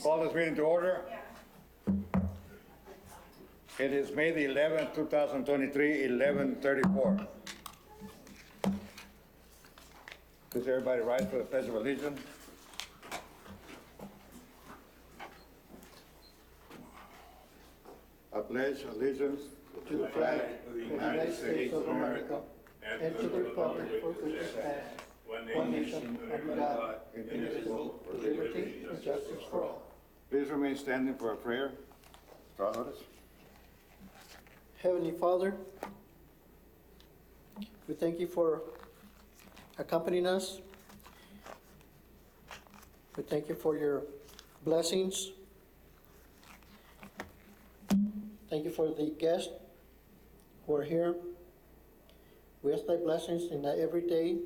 Call this meeting to order. It is May the 11th, 2023, 11:34. Does everybody rise for the Pledge of Allegiance? I pledge allegiance to the flag of the United States of America and to the republic for which it stands, one nation, under God, indivisible, with liberty and justice for all. Please remain standing for a prayer. Start with us. Heavenly Father, we thank you for accompanying us. We thank you for your blessings. Thank you for the guests who are here. We ask thy blessings in every day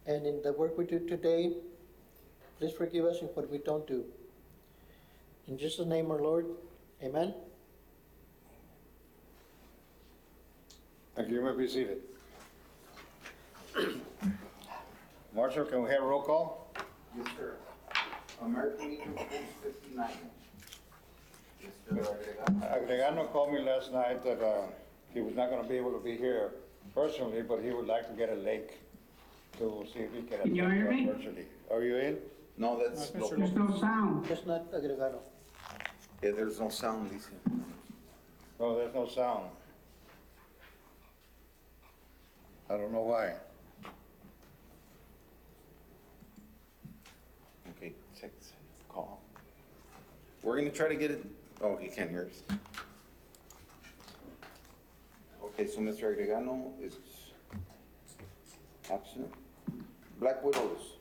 and in the work we do today. Please forgive us in what we don't do. In Jesus' name, our Lord, amen. Thank you. You may be seated. Marshall, can we have a roll call? Yes, sir. American Legion Post 59. Mr. Agregano called me last night that he was not going to be able to be here personally, but he would like to get a link to see if he can Can you hear me? virtually. Are you in? No, that's There's no sound. That's not agregado. Yeah, there's no sound, Lisa. No, there's no sound. I don't know why. Okay, text, call. We're gonna try to get it, oh, he can't hear us. Okay, so Mr. Agregano is absent. Black Widows.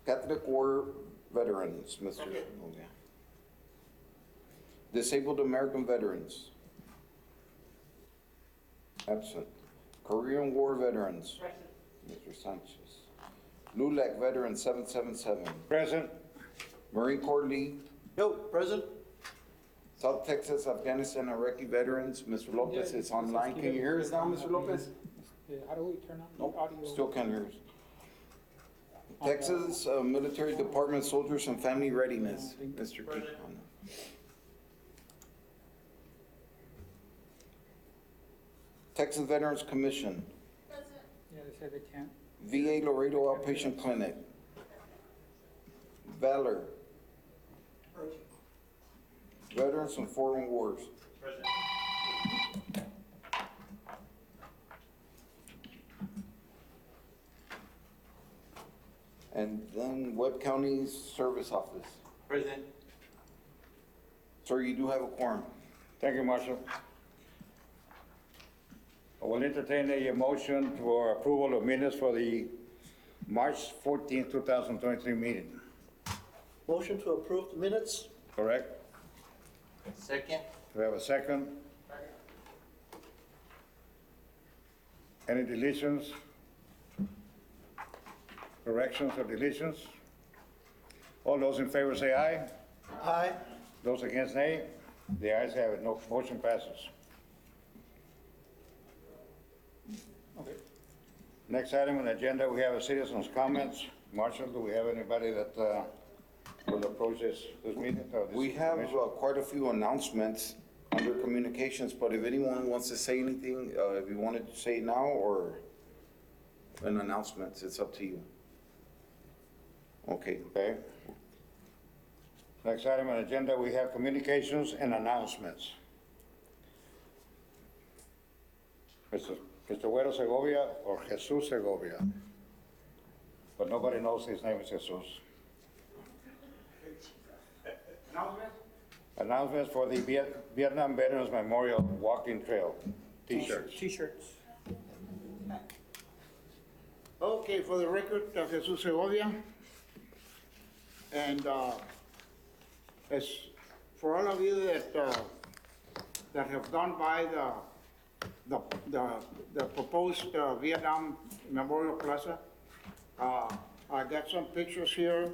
Catholic War Veterans, Mr. Oh, yeah. Disabled American Veterans. Absent. Korean War Veterans. Mr. Sanchez. LULAC Veteran 777. Present. Marine Corps League. Yo, present. South Texas, Afghanistan, Iraqi Veterans. Mr. Lopez is online. Can you hear us now, Mr. Lopez? How do we turn on the Nope, audio? still can't hear us. Texas Military Department Soldiers and Family Readiness. Mr. Quijano. Texas Veterans Commission. Yeah, they said they can't. VA Laredo Outpatient Clinic. Valor. Veterans from Foreign Wars. And then Webb County Service Office. President. Sir, you do have a quorum. Thank you, Marshall. I will entertain a motion for approval of minutes for the March 14th, 2023 meeting. Motion to approve the minutes. Correct? Second. Do we have a second? Any deletions? Corrections or deletions? All those in favor say aye. Aye. Those against nay. The ayes have it. No motion passes. Okay. Next item on the agenda, we have a citizens' comments. Marshall, do we have anybody that will approach this meeting? or this We have commission? quite a few announcements under communications, but if anyone wants to say anything, if you wanted to say it now or an announcement, it's up to you. Okay. Okay. Next item on the agenda, we have communications and announcements. Mr. Güero Segovia or Jesus Segovia? But nobody knows his name is Jesus. Announcements for the Vietnam Veterans Memorial Walking Trail T-shirts. T-shirts. Okay, for the record, Jesus Segovia. And as for all of you that have gone by the proposed Vietnam Memorial Plaza, I got some pictures here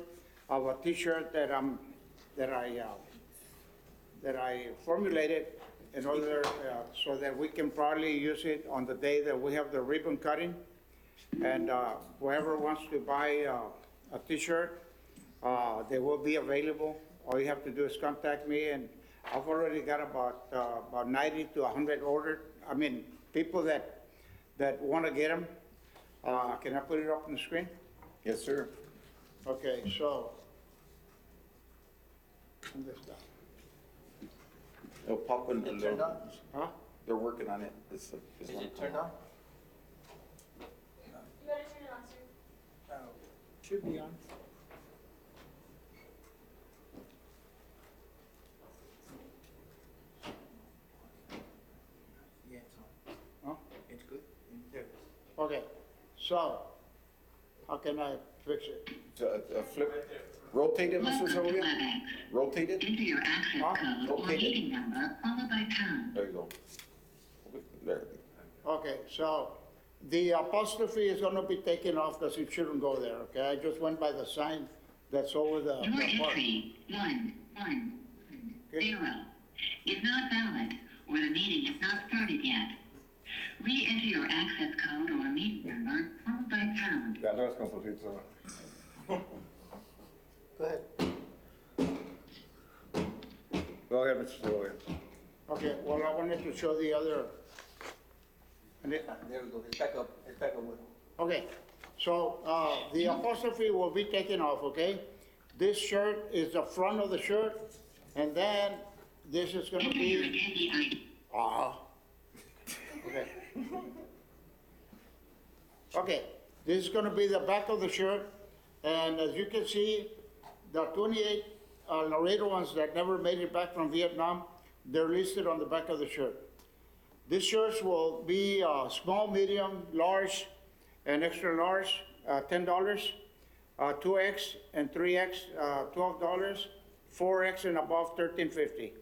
of a T-shirt that I formulated in order so that we can probably use it on the day that we have the ribbon cutting. And whoever wants to buy a T-shirt, they will be available. All you have to do is contact me, and I've already got about 90 to 100 ordered. I mean, people that want to get them. Can I put it up on the screen? Yes, sir. Okay, so. Turn this down. It'll pop in. It turned on? Huh? They're working on it. It's Is not it turned on? You gotta turn it on, sir. Should be on. Yeah, it's on. Huh? It's good. There. Okay, so, how can I fix it? Flip, rotate it, Mr. Sylvia. Rotate it. Enter your access Huh? code or Okay. meeting number followed by pound. There you go. There. Okay, so the apostrophe is gonna be taken off because it shouldn't go there, okay? I just went by the sign that's over the Your part. entry 110 Okay. is not valid or the meeting is not started yet. Re-enter your access code or meeting number followed by pound. Ya lo descomposito. Go ahead. Go ahead, Mr. Sylvia. Okay, well, I wanted to show the other. And it, There we go. It's back up. It's back up. okay, so, the apostrophe will be taken off, okay? This shirt is the front of the shirt, and then this is gonna Enter your be, attendee ID. okay. Okay, this is gonna be the back of the shirt, and as you can see, the 28 Laredo ones that never made it back from Vietnam, they're listed on the back of the shirt. These shirts will be small, medium, large, and extra large, $10. 2X and 3X, $12. 4X and above, $13.50.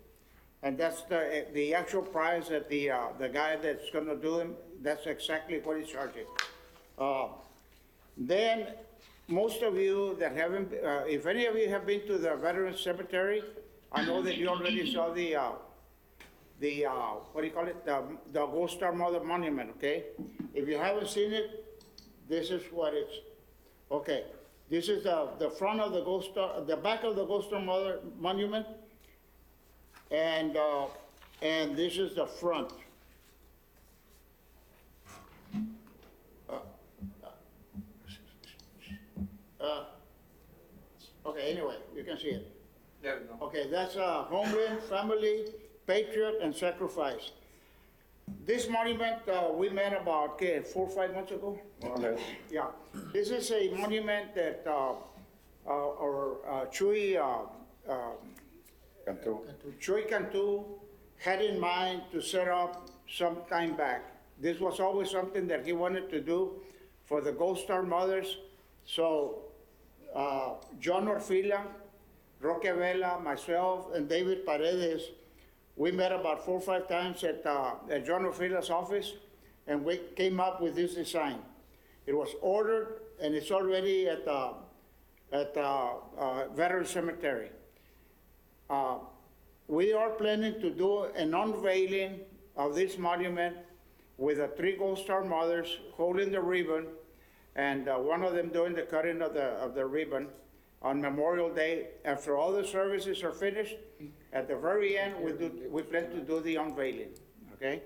And that's the actual price that the guy that's gonna do them, that's exactly what he's charging. Then, most of you that haven't, if any of you have been to the Veterans Cemetery, I know that you already saw the what do you call it, the Gold Star Mother Monument, okay? If you haven't seen it, this is what it's, okay. This is the front of the Gold Star, the back of the Gold Star Mother Monument, and this is the front. Okay, anyway, you can see it. There we go. Okay, that's Homeland, Family, Patriot, and Sacrifice. This monument, we met about, okay, 4 or 5 months ago? More or less. Yeah, this is a monument that, Chuy Cantu had in mind to set up some time back. This was always something that he wanted to do for the Gold Star Mothers. So, John Orfila, Roque Vela, myself, and David Paredes, we met about 4 or 5 times at John Orfila's office, and we came up with this design. It was ordered, and it's already at Veterans Cemetery. We are planning to do an unveiling of this monument with the 3 Gold Star Mothers holding the ribbon, and one of them doing the cutting of the ribbon on Memorial Day. After all the services are finished, at the very end, we plan to do the unveiling, okay?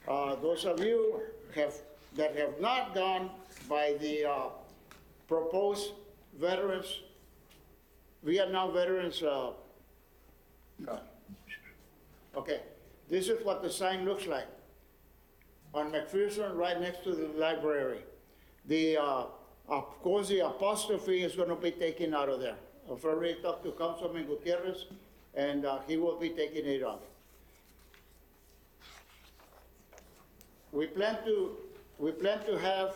Those of you that have not gone by the proposed veterans, Vietnam veterans, okay, this is what the sign looks like on McPherson, right next to the library. Of course, the apostrophe is going to be taken out of there. I've already talked to Councilman Gutierrez, and he will be taking it off. We plan to have,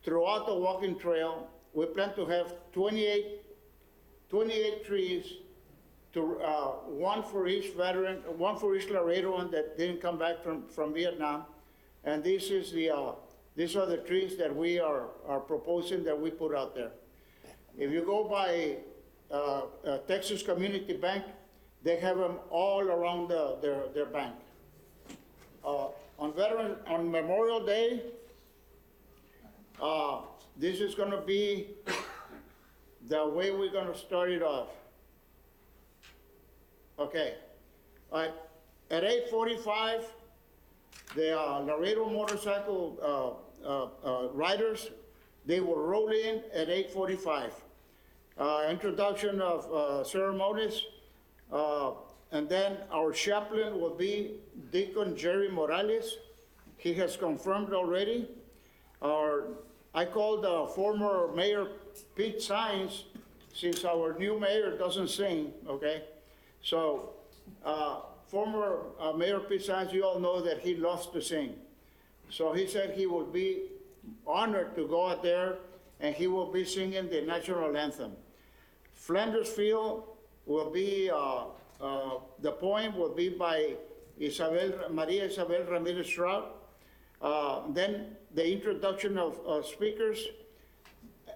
throughout the walking trail, we plan to have 28 trees, to one for each veteran, one for each Laredoan that didn't come back from Vietnam, and these are the trees that we are proposing that we put out there. If you go by Texas Community Bank, they have them all around their bank. On Memorial Day, This is gonna be the way we're gonna start it off. Okay, all right, at 8:45, the Laredo motorcycle riders, they will roll in at 8:45. Introduction of ceremonies, and then our chaplain will be Deacon Jerry Morales. He has confirmed already. I called former Mayor Pete Sines, since our new mayor doesn't sing, okay? So, former Mayor Pete Sines, you all know that he loves to sing. So he said he would be honored to go out there and he will be singing the national anthem. Flanders Field will be, the poem will be by Maria Isabel Ramirez Stroud. Then the introduction of speakers,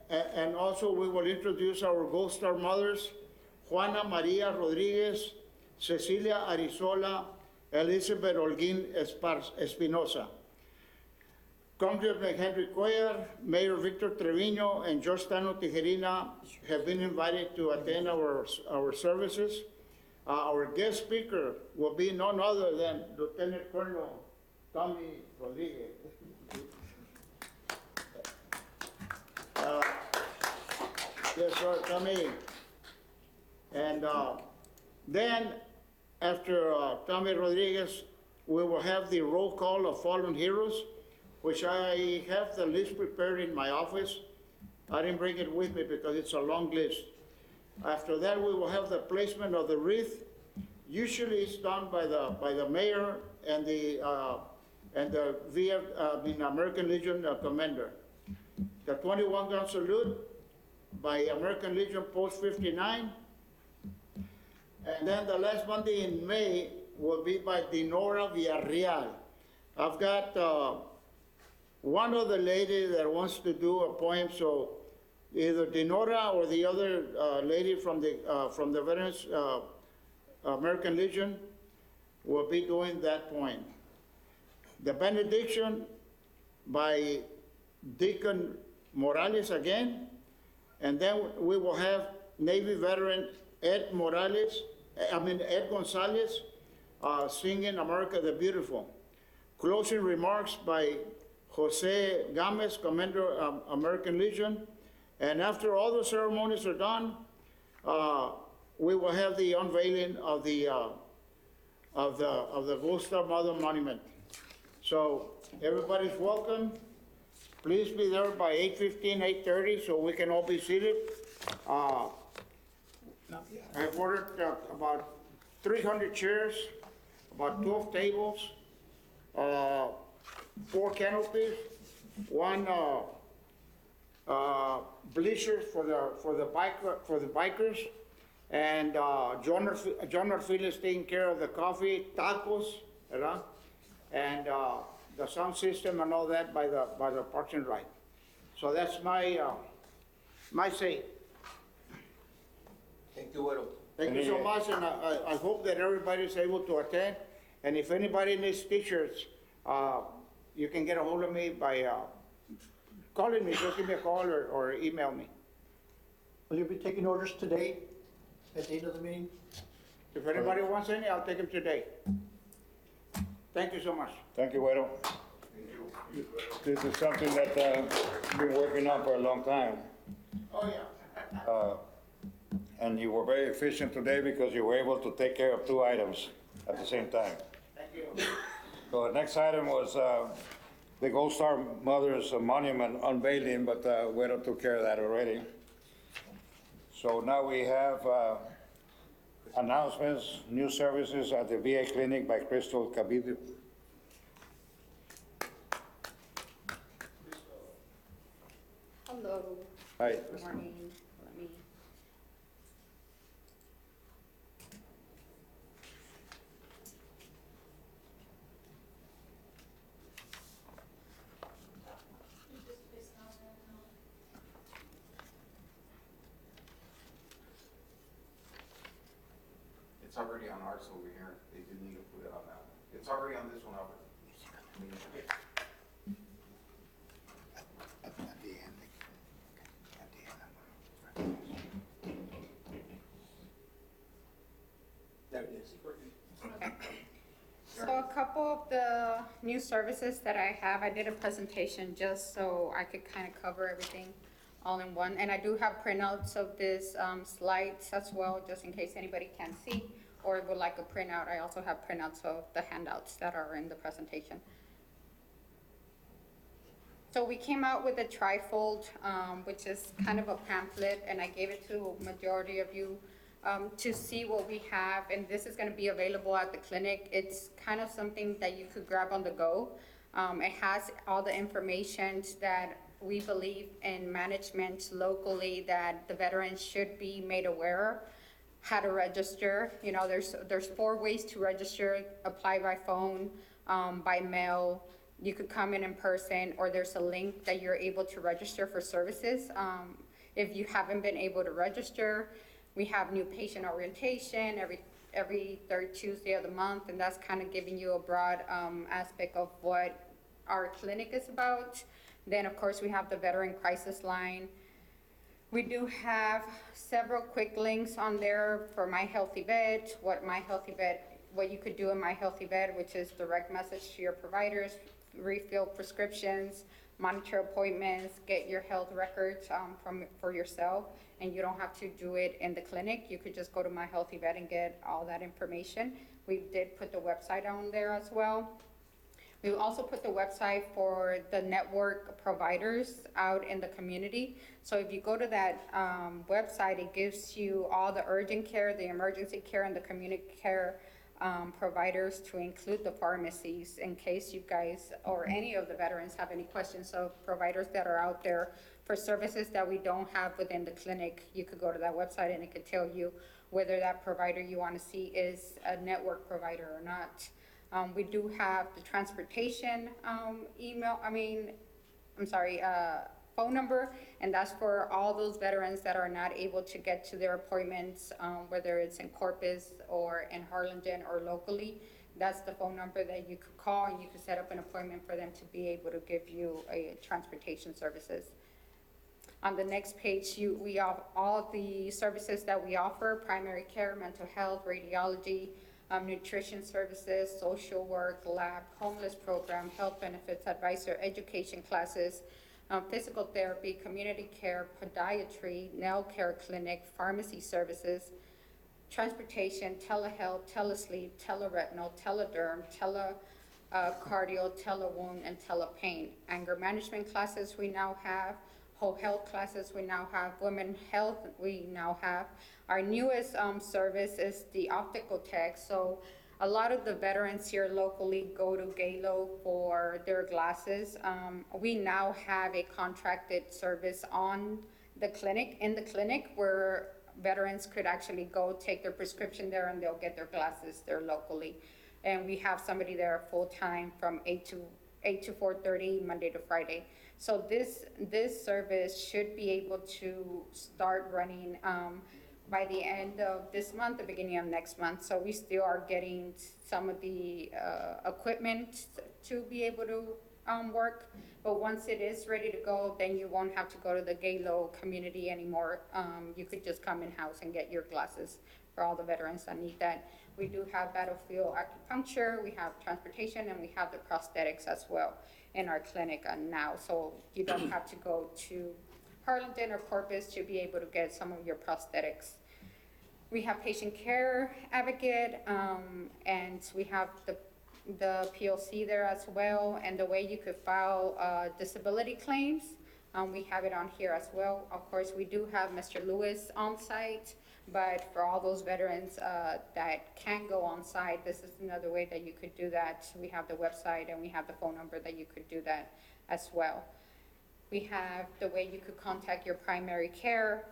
and also we will introduce our Gold Star mothers, Juana Maria Rodriguez, Cecilia Arizola, Elizabeth Holguin Espinosa. Congressman Henry Cuellar, Mayor Victor Trevino, and George Tano Tijerina have been invited to attend our services. Our guest speaker will be none other than Lieutenant Colonel Tommy Rodriguez. Yes, sir, Tommy. And then, after Tommy Rodriguez, we will have the roll call of fallen heroes, which I have the list prepared in my office. I didn't bring it with me because it's a long list. After that, we will have the placement of the wreath. Usually it's done by the mayor and the American Legion commander. The 21-gun salute by American Legion Post 59. And then the last Monday in May will be by Dinora Villarreal. I've got one other lady that wants to do a poem, so either Dinora or the other lady from the Veterans American Legion will be doing that poem. The benediction by Deacon Morales again, and then we will have Navy veteran Ed Gonzalez singing America the Beautiful. Closing remarks by Jose Gomez, Commander of American Legion. And after all the ceremonies are done, we will have the unveiling of the Gold Star Mother Monument. So everybody's welcome. Please be there by 8:15, 8:30, so we can all be seated. I've ordered about 300 chairs, about 12 tables, 4 canopies, 1 bleachers for the bikers, and John Orfil is taking care of the coffee, tacos, right? And the sound system and all that by the Parks and Ride. So that's my say. Thank you, Güero. Thank you so much, and I hope that everybody is able to attend. And if anybody needs t-shirts, you can get a hold of me by calling me. Just give me a call or email me. Will you be taking orders today at the end of the meeting? If anybody wants any, I'll take them today. Thank you so much. Thank you, Güero. This is something that we've been working on for a long time. Oh, yeah. And you were very efficient today because you were able to take care of 2 items at the same time. Thank you. So the next item was the Gold Star Mothers Monument unveiling, but Güero took care of that already. So now we have announcements, new services at the VA clinic by Crystal Cabido. Hello. Hi. Good morning. Let me. It's already on ours over here. They didn't need to put it on that. It's already on this one, Albert. So a couple of the new services that I have, I did a presentation just so I could kind of cover everything all in one. And I do have printouts of this slides as well, just in case anybody can't see or would like a printout. I also have printouts of the handouts that are in the presentation. So we came out with a trifold, which is kind of a pamphlet, and I gave it to a majority of you to see what we have, and this is gonna be available at the clinic. It's kind of something that you could grab on the go. It has all the information that we believe in management locally that the veterans should be made aware, how to register. You know, there's 4 ways to register: apply by phone, by mail, you could come in person, or there's a link that you're able to register for services. If you haven't been able to register, we have new patient orientation every 3rd Tuesday of the month, and that's kind of giving you a broad aspect of what our clinic is about. Then, of course, we have the Veteran Crisis Line. We do have several quick links on there for My Healthy Vet, what you could do in My Healthy Vet, which is direct message to your providers, refill prescriptions, monitor appointments, get your health records for yourself, and you don't have to do it in the clinic. You could just go to My Healthy Vet and get all that information. We did put the website on there as well. We also put the website for the network providers out in the community. So if you go to that website, it gives you all the urgent care, the emergency care, and the community care providers, to include the pharmacies, in case you guys or any of the veterans have any questions. So providers that are out there for services that we don't have within the clinic, you could go to that website and it could tell you whether that provider you want to see is a network provider or not. We do have the transportation phone number, and that's for all those veterans that are not able to get to their appointments, whether it's in Corpus or in Harlingen or locally. That's the phone number that you could call, and you could set up an appointment for them to be able to give you transportation services. On the next page, we have all the services that we offer: primary care, mental health, radiology, nutrition services, social work, lab, homeless program, health benefits advisor, education classes, physical therapy, community care, podiatry, nail care clinic, pharmacy services, transportation, telehealth, telesleep, teleretinal, telederm, telecardio, telewound, and telepain. Anger management classes we now have. Whole health classes we now have. Women health we now have. Our newest service is the optical tech. So a lot of the veterans here locally go to Galo for their glasses. We now have a contracted service in the clinic, where veterans could actually go take their prescription there, and they'll get their glasses there locally. And we have somebody there full-time from 8 to 4:30, Monday to Friday. So this service should be able to start running by the end of this month, the beginning of next month. So we still are getting some of the equipment to be able to work. But once it is ready to go, then you won't have to go to the Galo community anymore. You could just come in-house and get your glasses for all the veterans that need that. We do have battlefield acupuncture, we have transportation, and we have the prosthetics as well in our clinic now. So you don't have to go to Harlingen or Corpus to be able to get some of your prosthetics. We have patient care advocate, and we have the PLC there as well, and the way you could file disability claims. We have it on here as well. Of course, we do have Mr. Lewis on site, but for all those veterans that can't go on site, this is another way that you could do that. We have the website and we have the phone number that you could do that as well. We have the way you could contact your primary care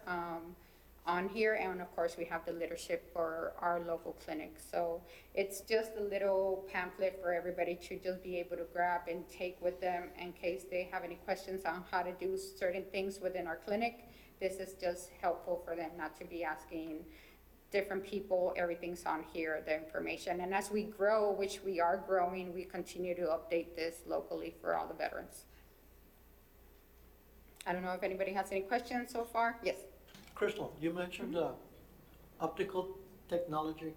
on here, and of course we have the leadership for our local clinic. So it's just a little pamphlet for everybody to just be able to grab and take with them in case they have any questions on how to do certain things within our clinic. This is just helpful for them not to be asking different people. Everything's on here, the information. And as we grow, which we are growing, we continue to update this locally for all the veterans. I don't know if anybody has any questions so far. Yes. Crystal, you mentioned optical technology.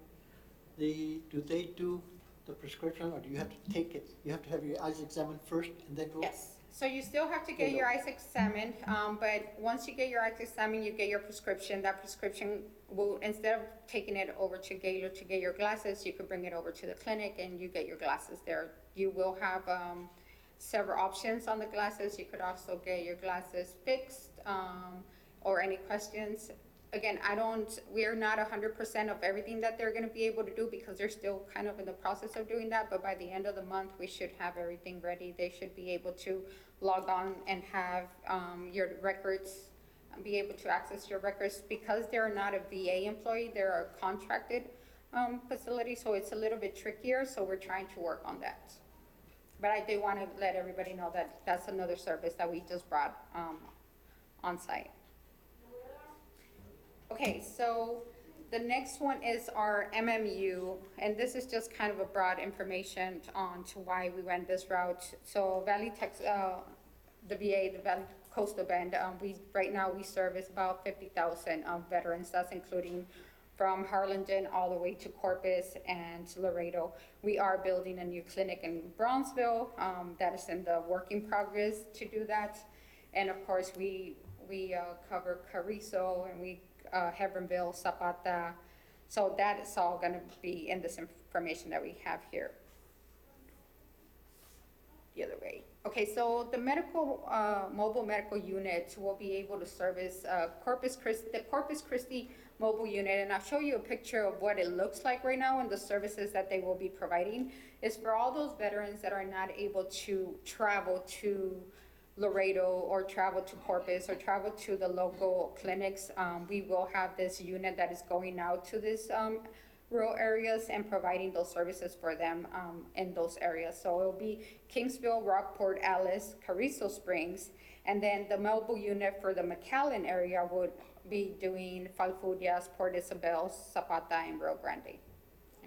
Do they do the prescription, or do you have to take it? You have to have your eyes examined first and then go? Yes, so you still have to get your eyes examined, but once you get your eyes examined, you get your prescription. That prescription will, instead of taking it over to Gaylor to get your glasses, you could bring it over to the clinic and you get your glasses there. You will have several options on the glasses. You could also get your glasses fixed, or any questions. Again, we're not 100% of everything that they're gonna be able to do because they're still kind of in the process of doing that, but by the end of the month, we should have everything ready. They should be able to log on and have your records, be able to access your records. Because they're not a VA employee, they're a contracted facility, so it's a little bit trickier, so we're trying to work on that. But I do wanna let everybody know that that's another service that we just brought on site. Okay, so the next one is our MMU, and this is just kind of a broad information on to why we went this route. So Valley the VA, the Valley Coastal Bend, right now we service about 50,000 veterans. That's including from Harlingen all the way to Corpus and Laredo. We are building a new clinic in Brownsville that is in the work in progress to do that. And of course, we cover Carrizo, and we Hebbronville, Zapata. So that is all gonna be in this information that we have here. The other way. Okay, so the mobile medical unit will be able to service the Corpus Christi mobile unit, and I'll show you a picture of what it looks like right now and the services that they will be providing. Is for all those veterans that are not able to travel to Laredo or travel to Corpus or travel to the local clinics, we will have this unit that is going out to these rural areas and providing those services for them in those areas. So it'll be Kingsville, Rockport, Alice, Carrizo Springs, and then the mobile unit for the McAllen area would be doing Falfurrias, Port Isabel, Zapata, and Rio Grande.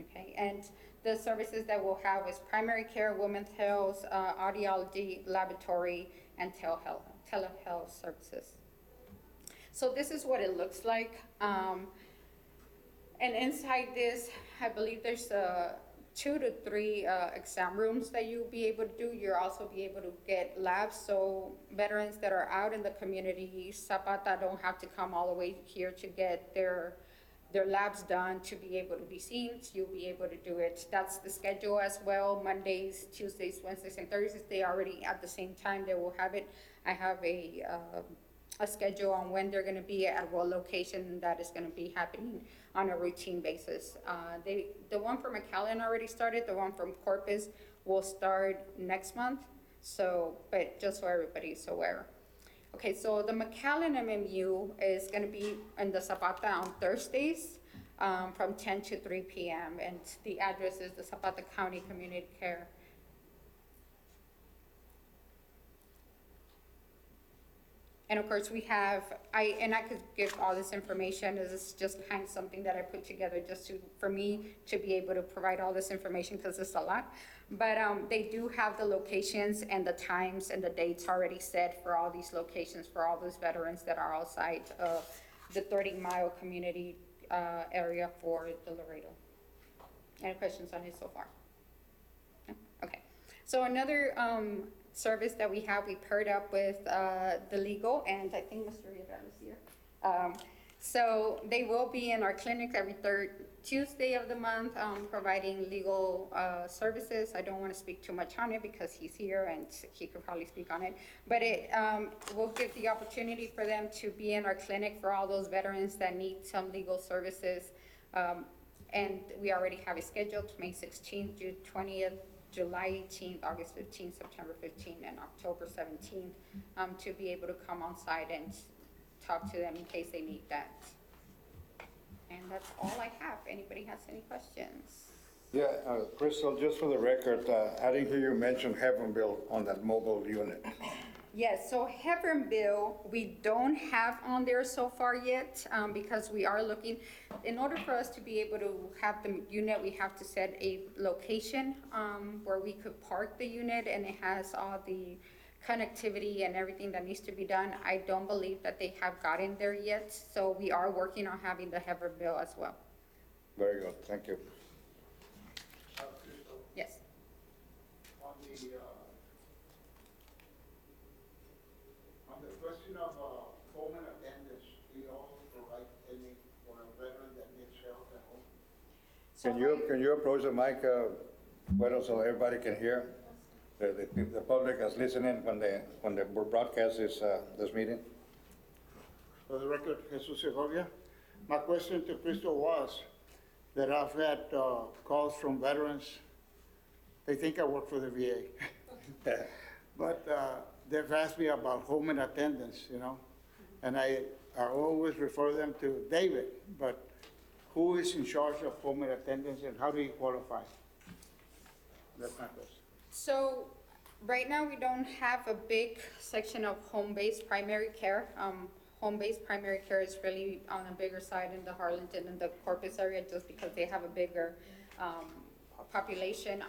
Okay, and the services that we'll have is primary care, women's health, audiology, laboratory, and telehealth services. So this is what it looks like. And inside this, I believe there's 2 to 3 exam rooms that you'll be able to do. You'll also be able to get labs. So veterans that are out in the community, Zapata, don't have to come all the way here to get their labs done to be able to be seen. So you'll be able to do it. That's the schedule as well. Mondays, Tuesdays, Wednesdays, and Thursdays, they already at the same time they will have it. I have a schedule on when they're gonna be at what location that is gonna be happening on a routine basis. The one from McAllen already started. The one from Corpus will start next month. So, but just so everybody's aware. Okay, so the McAllen MMU is gonna be in the Zapata on Thursdays from 10 to 3 p.m. And the address is the Zapata County Community Care. And of course, we have, I could give all this information. This is just kind of something that I put together just for me to be able to provide all this information because it's a lot. But they do have the locations and the times and the dates already set for all these locations for all those veterans that are outside of the 30-mile community area for the Laredo. Any questions on it so far? No? Okay. So another service that we have, we paired up with the legal, and I think Mr. Rivera is here. So they will be in our clinic every third Tuesday of the month, providing legal services. I don't want to speak too much on it because he's here and he could probably speak on it. But it will give the opportunity for them to be in our clinic for all those veterans that need some legal services. And we already have it scheduled May 16th, June 20th, July 18th, August 15th, September 15th, and October 17th, to be able to come on site and talk to them in case they need that. And that's all I have. Anybody has any questions? Yeah, Crystal, just for the record, I didn't hear you mention Hebbronville on that mobile unit. Yes, so Hebbronville, we don't have on there so far yet, because we are looking, in order for us to be able to have the unit, we have to set a location where we could park the unit, and it has all the connectivity and everything that needs to be done. I don't believe that they have gotten there yet, so we are working on having the Hebbronville as well. Very good, thank you. So Can you approach the mic, well, so everybody can hear? The public is listening when they broadcast this meeting? For the record, Jesus Segovia. My question to Crystal was that I've had calls from veterans. They think I work for the VA. But they've asked me about home and attendance, you know? And I always refer them to David, but who is in charge of home and attendance and how do you qualify? That's my question. So, right now, we don't have a big section of home-based primary care. Home-based primary care is really on a bigger side in the Harlingen and the Corpus area, just because they have a bigger, population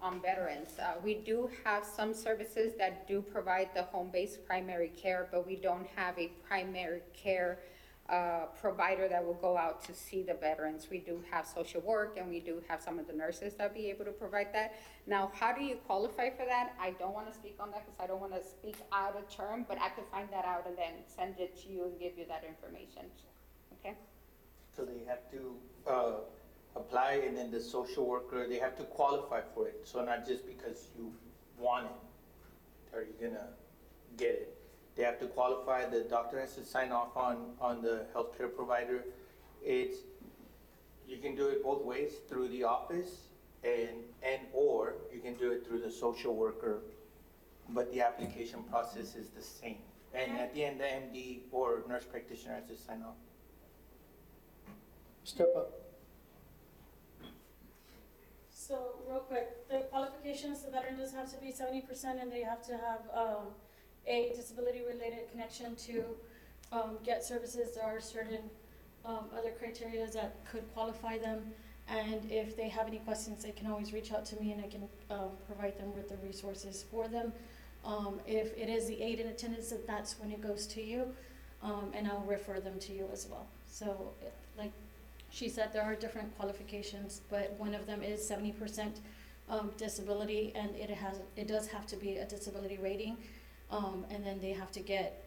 on veterans. We do have some services that do provide the home-based primary care, but we don't have a primary care provider that will go out to see the veterans. We do have social work, and we do have some of the nurses that be able to provide that. Now, how do you qualify for that? I don't want to speak on that because I don't want to speak out of term, but I could find that out and then send it to you and give you that information. Okay? So they have to apply, and then the social worker, they have to qualify for it. So not just because you want it, are you gonna get it? They have to qualify, the doctor has to sign off on the healthcare provider. You can do it both ways, through the office or you can do it through the social worker, but the application process is the same. And at the end, the MD or nurse practitioner has to sign off. Step up. So real quick, the qualifications, the veteran does have to be 70% and they have to have, a disability-related connection to, get services. There are certain, other criteria that could qualify them. And if they have any questions, they can always reach out to me and I can, provide them with the resources for them. If it is the aid in attendance, that's when it goes to you, and I'll refer them to you as well. So, like she said, there are different qualifications, but one of them is 70% disability, and it does have to be a disability rating, and then they have to get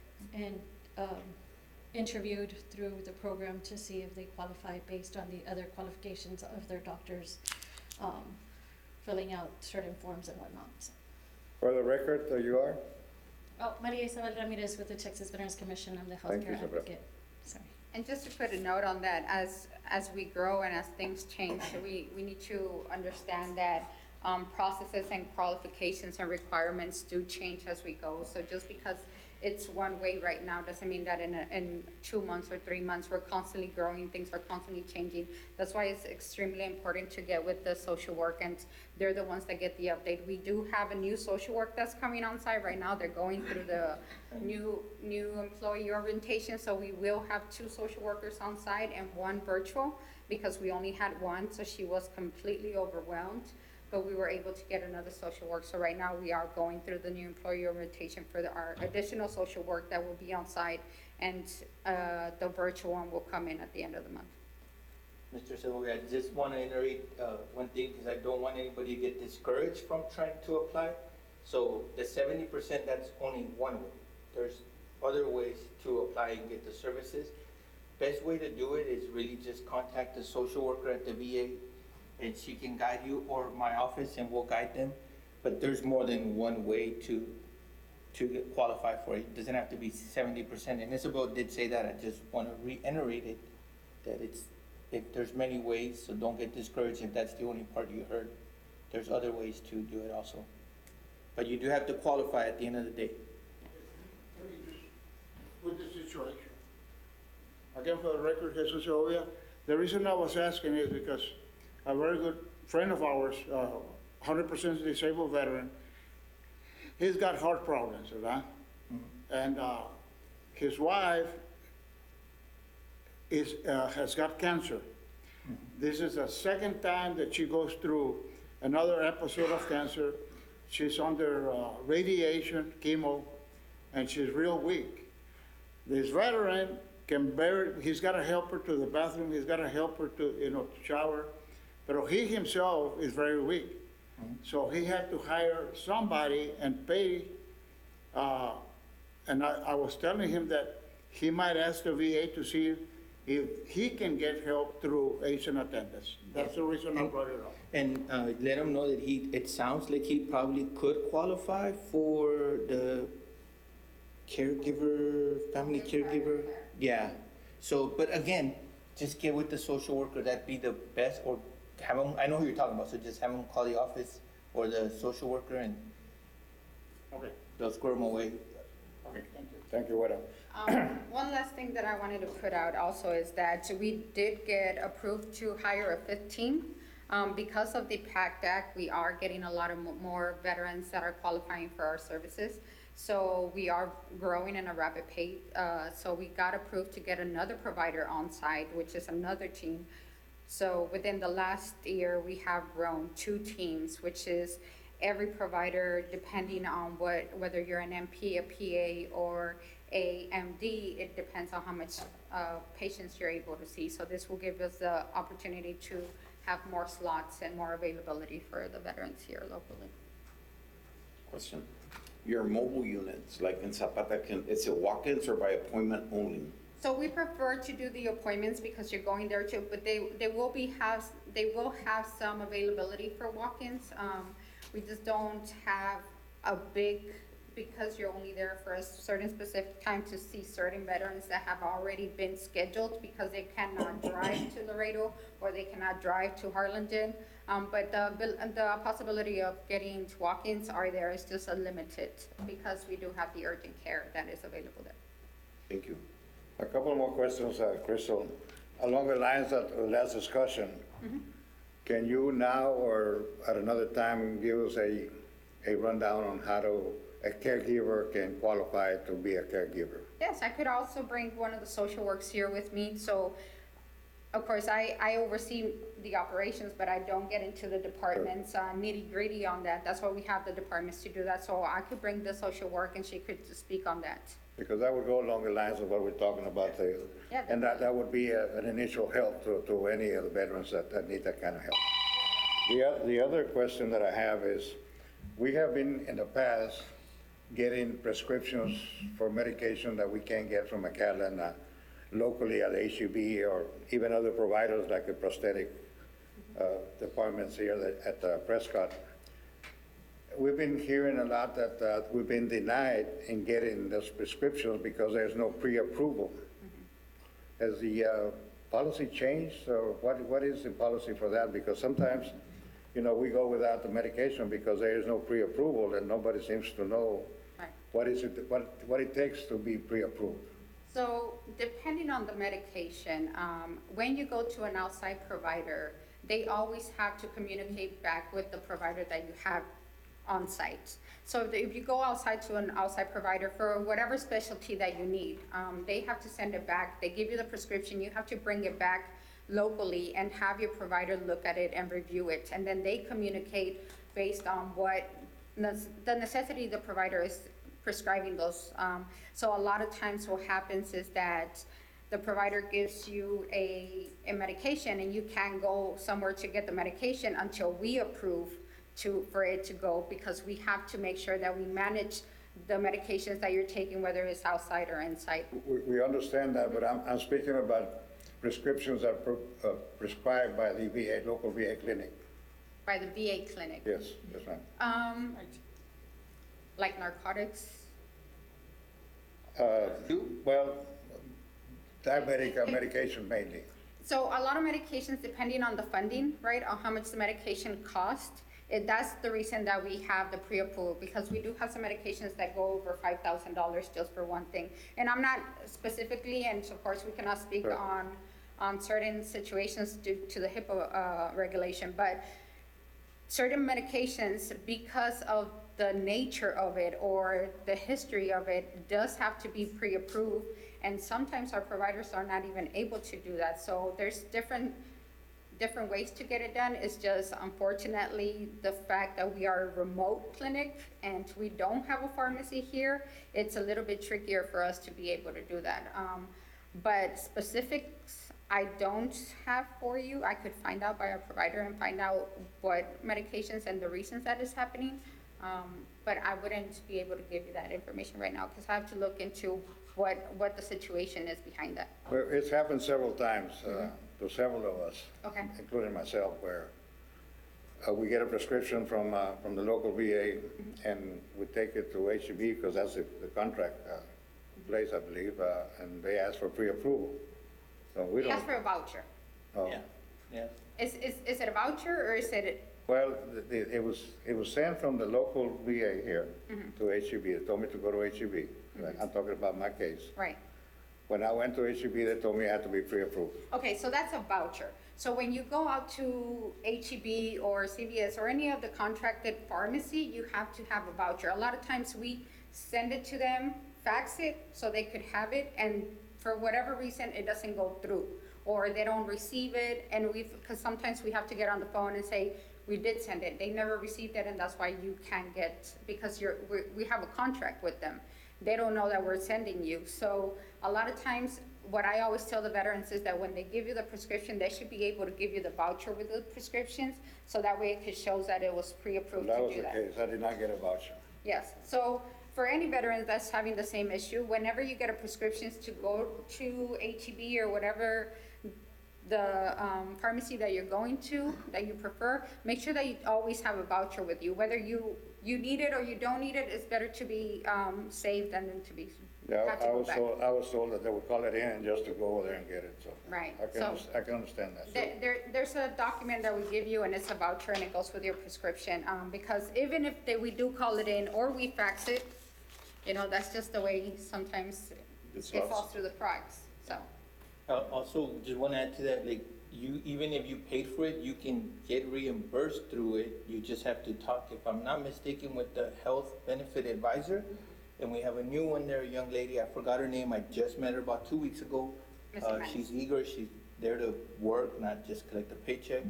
interviewed through the program to see if they qualify based on the other qualifications of their doctors, filling out certain forms and whatnot. So. For the record, you are? Oh, Maria Isabel Ramirez with the Texas Veterans Commission. I'm the Thank you, healthcare Isabel. advocate. Sorry. And just to put a note on that, as we grow and as things change, we need to understand that processes and qualifications and requirements do change as we go. So just because it's one way right now doesn't mean that in 2 months or 3 months, we're constantly growing, things are constantly changing. That's why it's extremely important to get with the social work, and they're the ones that get the update. We do have a new social work that's coming on site right now. They're going through the new employee orientation, so we will have 2 social workers on site and 1 virtual, because we only had 1, so she was completely overwhelmed. But we were able to get another social work. So right now we are going through the new employee orientation for our additional social work that will be on site, and the virtual one will come in at the end of the month. Mr. Segovia, I just want to iterate one thing, because I don't want anybody to get discouraged from trying to apply. So the 70%, that's only one way. There's other ways to apply and get the services. Best way to do it is really just contact the social worker at the VA, and she can guide you, or my office, and we'll guide them. But there's more than one way to qualify for it. It doesn't have to be 70%. And Isabel did say that. I just want to reiterate it, that there's many ways, so don't get discouraged if that's the only part you heard. There's other ways to do it also. But you do have to qualify at the end of the day. Let me just put the situation. Again, for the record, Jesus Segovia, the reason I was asking is because a very good friend of ours, 100% disabled veteran, he's got heart problems, right? Mm-hmm. And his wife has got cancer. Mm-hmm. This is the second time that she goes through another episode of cancer. She's under radiation, chemo, and she's real weak. This veteran he's got to help her to the bathroom, he's got to help her to, shower. But he himself is very weak. Mm-hmm. So he had to hire somebody and pay. And I was telling him that he might ask the VA to see if he can get help through Asian attendance. That's the reason I brought it up. And let him know that it sounds like he probably could qualify for the caregiver, family caregiver. Yeah, so, but again, just get with the social worker, that'd be the best, or have him, I know who you're talking about, so just have him call the office or the social worker and Okay, they'll square him away. okay, thank you. Thank you, Widow. One last thing that I wanted to put out also is that we did get approved to hire a fifth team. Because of the PACT Act, we are getting a lot of more veterans that are qualifying for our services. So we are growing in a rapid pace. So we got approved to get another provider on site, which is another team. So within the last year, we have grown 2 teams, which is every provider, depending on whether you're an MP, a PA, or a MD, it depends on how much patients you're able to see. So this will give us the opportunity to have more slots and more availability for the veterans here locally. Question. Your mobile units, like in Zapata, is it walk-ins or by appointment only? So we prefer to do the appointments because you're going there too, but they will have some availability for walk-ins. We just don't have a big, because you're only there for a certain specific time to see certain veterans that have already been scheduled because they cannot drive to Laredo or they cannot drive to Harlingen. But the possibility of getting to walk-ins are there, is just a limited, because we do have the urgent care that is available there. Thank you. A couple more questions, Crystal. Along the lines of the last discussion, can you now or at another time give us a rundown on how a caregiver can qualify to be a caregiver? Yes, I could also bring one of the social works here with me. So, of course, I oversee the operations, but I don't get into the department's nitty gritty on that. That's why we have the departments to do that. So I could bring the social work and she could speak on that. Because that would go along the lines of what we're talking about, Yeah, and that would be an initial help to any of the veterans that need that kind of help. The other question that I have is, we have been in the past getting prescriptions for medication that we can't get from McAllen locally at HEB or even other providers like the prosthetic departments here at Prescott. We've been hearing a lot that we've been denied in getting those prescriptions because there's no pre-approval. Has the policy changed, or what is the policy for that? Because sometimes, we go without the medication because there is no pre-approval and nobody seems to know Right. what it takes to be pre-approved. So depending on the medication, when you go to an outside provider, they always have to communicate back with the provider that you have on site. So if you go outside to an outside provider for whatever specialty that you need, they have to send it back. They give you the prescription, you have to bring it back locally and have your provider look at it and review it. And then they communicate based on what the necessity the provider is prescribing those. So a lot of times what happens is that the provider gives you a medication and you can't go somewhere to get the medication until we approve for it to go, because we have to make sure that we manage the medications that you're taking, whether it's outside or inside. We understand that, but I'm speaking about prescriptions that are prescribed by the VA, local VA clinic. By the VA clinic. Yes, ma'am. Like narcotics. Well, diabetic medication mainly. So a lot of medications, depending on the funding, right, on how much the medication costs, that's the reason that we have the pre-approval, because we do have some medications that go over $5,000 just for one thing. And I'm not specifically, and of course we cannot speak Right. on certain situations due to the HIPAA regulation, but certain medications, because of the nature of it or the history of it, does have to be pre-approved. And sometimes our providers are not even able to do that. So there's different ways to get it done. It's just unfortunately the fact that we are a remote clinic and we don't have a pharmacy here, it's a little bit trickier for us to be able to do that. But specifics I don't have for you. I could find out by our provider and find out what medications and the reasons that is happening. But I wouldn't be able to give you that information right now because I have to look into what the situation is behind that. Well, it's happened several times to several of us, Okay. including myself, where we get a prescription from the local VA, and we take it to HEB, because that's the contract place, I believe, and they ask for pre-approval. So we We asked don't, for a voucher. oh. Yeah, yeah. Is it a voucher or is it, Well, it was sent from the local VA here to HEB. They told me to go to HEB. I'm talking about my case. right? When I went to HEB, they told me I had to be pre-approved. Okay, so that's a voucher. So when you go out to HEB or CVS or any of the contracted pharmacy, you have to have a voucher. A lot of times we send it to them, fax it, so they could have it, and for whatever reason, it doesn't go through, or they don't receive it, and because sometimes we have to get on the phone and say, we did send it, they never received it, and that's why you can't get, because we have a contract with them. They don't know that we're sending you. So a lot of times, what I always tell the veterans is that when they give you the prescription, they should be able to give you the voucher with the prescriptions, so that way it shows that it was pre-approved That to was do the that. case. I did not get a voucher. Yes, so for any veterans that's having the same issue, whenever you get a prescriptions to go to HEB or whatever the pharmacy that you're going to, that you prefer, make sure that you always have a voucher with you. Whether you need it or you don't need it, it's better to be saved than to be, Yeah, have to I go was back. told, I was told that they would call it in just to go over there and get it, so. Right, I can, so- I can understand that. There's a document that we give you, and it's a voucher, and it goes with your prescription, because even if we do call it in or we fax it, you know, that's just the way sometimes it falls through the cracks, so. Also, just want to add to that, like, even if you paid for it, you can get reimbursed through it. You just have to talk, if I'm not mistaken, with the health benefit advisor. And we have a new one there, a young lady, I forgot her name, I just met her about 2 weeks ago. Ms. Jimenez. She's eager, she's there to work, not just collect a paycheck.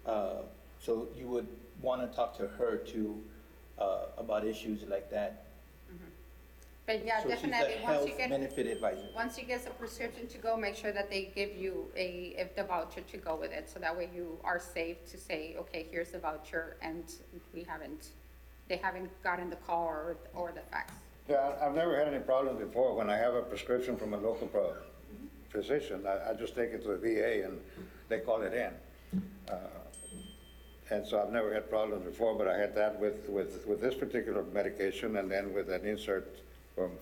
So you would want to talk to her too, about issues like that. But yeah, So she's the definitely, health benefit advisor. once you get the prescription to go, make sure that they give you the voucher to go with it, so that way you are safe to say, okay, here's the voucher, and they haven't gotten the call or the fax. Yeah, I've never had any problems before. When I have a prescription from a local physician, I just take it to the VA and they call it in. And so I've never had problems before, but I had that with this particular medication, and then with an insert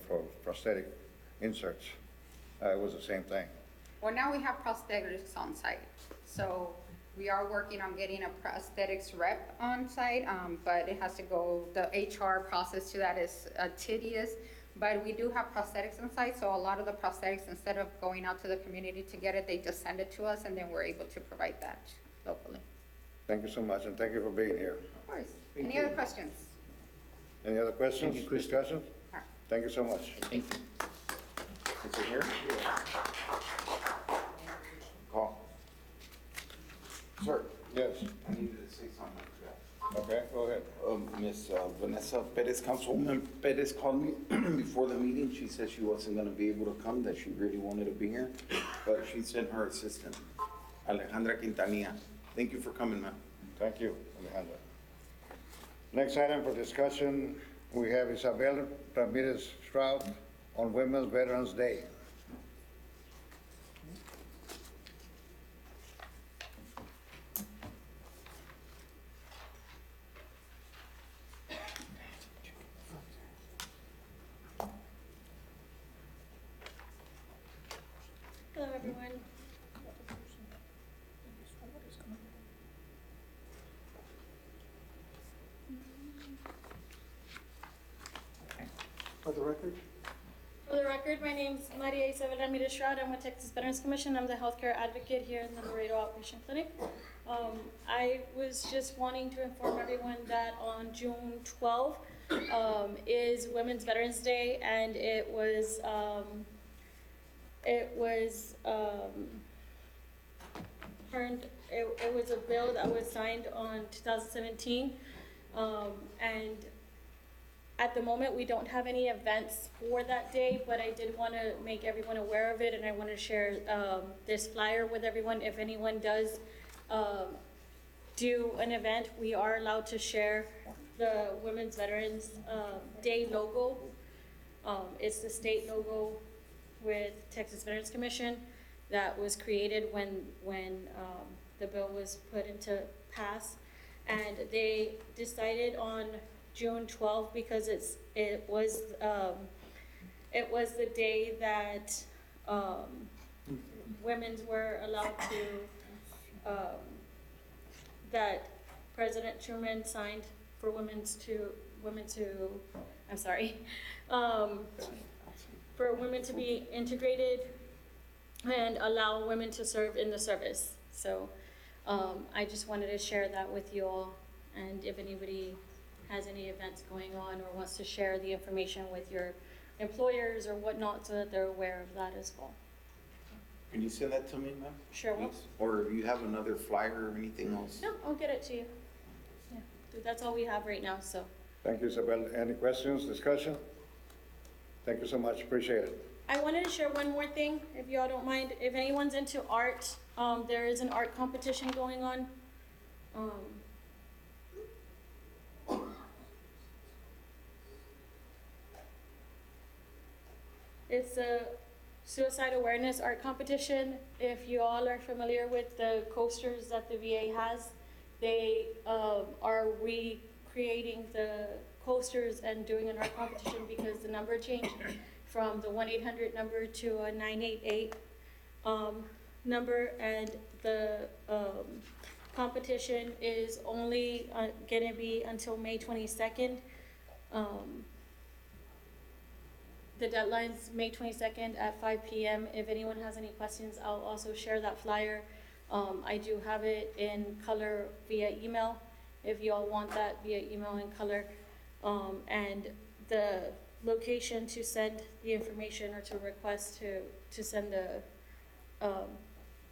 for prosthetic inserts. It was the same thing. Well, now we have prosthetics on site, so we are working on getting a prosthetics rep on site, but it has to go, the HR process to that is tedious, but we do have prosthetics on site, so a lot of the prosthetics, instead of going out to the community to get it, they just send it to us, and then we're able to provide that locally. Thank you so much, and thank you for being here. Of course. Any other questions? Any other questions, Thank you, Chris. discussions? All right. Thank you so much. Thank you. Is it here? Call. Sir, Yes, I needed to say something. okay, go ahead. Miss Vanessa Perez, Councilwoman Perez called me before the meeting. She said she wasn't gonna be able to come, that she really wanted to be here, but she sent her assistant, Alejandra Quintanilla. Thank you for coming, ma'am. Thank you, Alejandra. Next item for discussion, we have Isabel Ramirez Stroud on Women's Veterans Day. Hello, everyone. For the record, For the record, my name's Maria Isabel Ramirez Stroud. I'm with Texas Veterans Commission. I'm the healthcare advocate here in the Laredo Outpatient Clinic. I was just wanting to inform everyone that on June 12th is Women's Veterans Day, and it was a bill that was signed on 2017, and at the moment, we don't have any events for that day, but I did want to make everyone aware of it, and I want to share this flyer with everyone. If anyone does do an event, we are allowed to share the Women's Veterans Day logo. It's the state logo with Texas Veterans Commission that was created when the bill was put into pass. And they decided on June 12th because it was the day that women's were allowed to, that President Truman signed for for women to be integrated and allow women to serve in the service. So I just wanted to share that with you all, and if anybody has any events going on or wants to share the information with your employers or whatnot, so that they're aware of that as well. Can you send that to me, ma'am? Sure will. Please? Or do you have another flyer or anything else? No, I'll get it to you. Yeah, that's all we have right now, so. Thank you, Isabel. Any questions, discussion? Thank you so much, appreciate it. I wanted to share one more thing, if y'all don't mind. If anyone's into art, there is an art competition going on. It's a suicide awareness art competition. If you all are familiar with the coasters that the VA has, they are recreating the coasters and doing an art competition because the number changed from the 1-800 number to a 988 number, and the competition is only gonna be until May 22nd. The deadline's May 22nd at 5 p.m. If anyone has any questions, I'll also share that flyer. I do have it in color via email, if you all want that via email in color. And the location to send the information or to request to send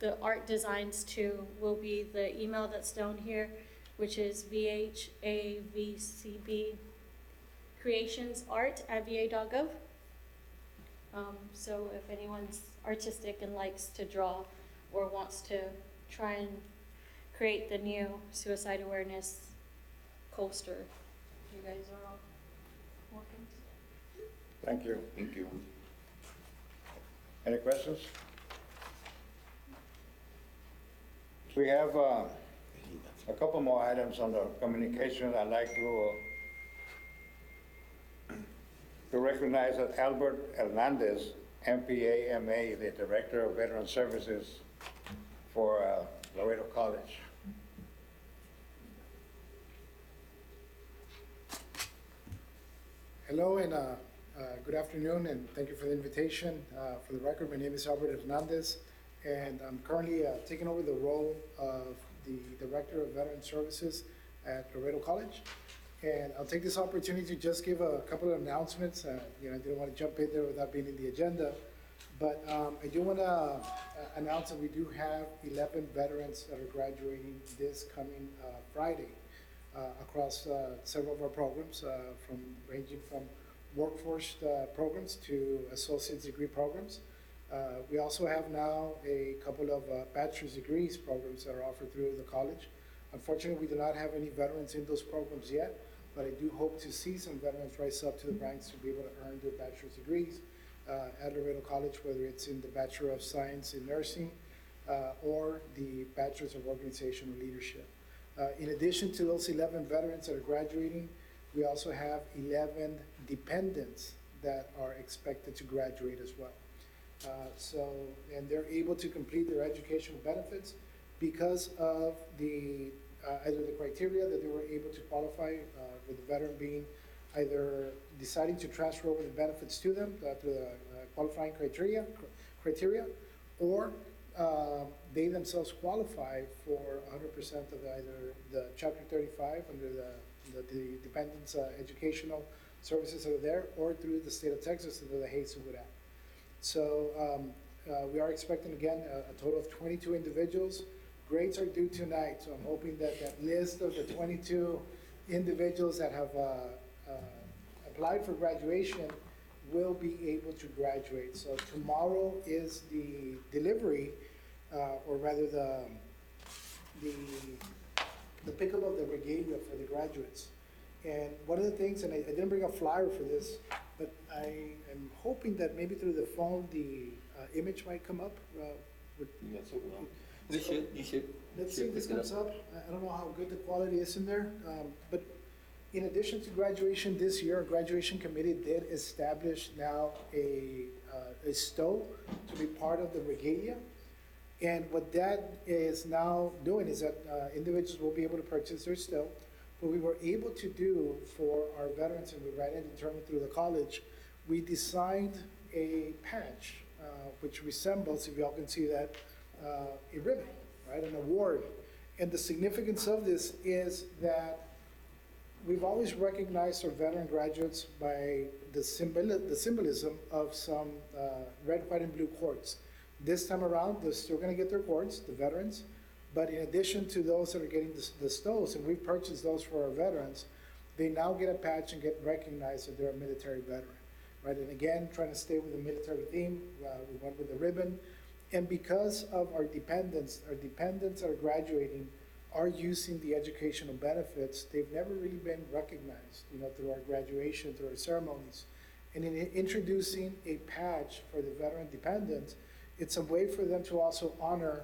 the art designs to will be the email that's down here, which is vhavcbcreationsart@va.gov. So if anyone's artistic and likes to draw or wants to try and create the new suicide awareness coaster, you guys are all welcome. Thank you. Thank you. Any questions? We have a couple more items on the communication. I'd like to recognize that Albert Hernandez, MPA, MA, the Director of Veteran Services for Laredo College. Hello and good afternoon, and thank you for the invitation. For the record, my name is Albert Hernandez, and I'm currently taking over the role of the Director of Veteran Services at Laredo College. And I'll take this opportunity to just give a couple of announcements. I didn't want to jump in there without being in the agenda, but I do want to announce that we do have 11 veterans that are graduating this coming Friday across several of our programs, ranging from workforce programs to associate's degree programs. We also have now a couple of bachelor's degrees programs that are offered through the college. Unfortunately, we do not have any veterans in those programs yet, but I do hope to see some veterans rise up to the ranks to be able to earn their bachelor's degrees at Laredo College, whether it's in the Bachelor of Science in Nursing or the Bachelor's of Organizational Leadership. In addition to those 11 veterans that are graduating, we also have 11 dependents that are expected to graduate as well. And they're able to complete their educational benefits because of the either the criteria that they were able to qualify, with the veteran being either deciding to transfer over the benefits to them through the qualifying criteria, or they themselves qualify for 100% of either the Chapter 35 under the Dependents Educational Services that are there, or through the state of Texas under the HACEWOOD Act. So we are expecting, again, a total of 22 individuals. Grades are due tonight, so I'm hoping that that list of the 22 individuals that have applied for graduation will be able to graduate. So tomorrow is the delivery, or rather the pickup of the regalia for the graduates. And one of the things, and I didn't bring a flyer for this, but I am hoping that maybe through the phone, the image might come up. Yes, it will. You should. Let's see if this comes up. I don't know how good the quality is in there, but in addition to graduation this year, our graduation committee did establish now a stow to be part of the regalia. And what that is now doing is that individuals will be able to purchase their stow. What we were able to do for our veterans, and we ran it internally through the college, we designed a patch, which resembles, if y'all can see that, a ribbon, right, an award. And the significance of this is that we've always recognized our veteran graduates by the symbolism of some red, white, and blue cords. This time around, they're still gonna get their cords, the veterans, but in addition to those that are getting the stows, and we've purchased those for our veterans, they now get a patch and get recognized that they're a military veteran, right? And again, trying to stay with the military theme, we went with the ribbon. And because of our dependents that are graduating are using the educational benefits, they've never really been recognized, through our graduation, through our ceremonies. And in introducing a patch for the veteran dependents, it's a way for them to also honor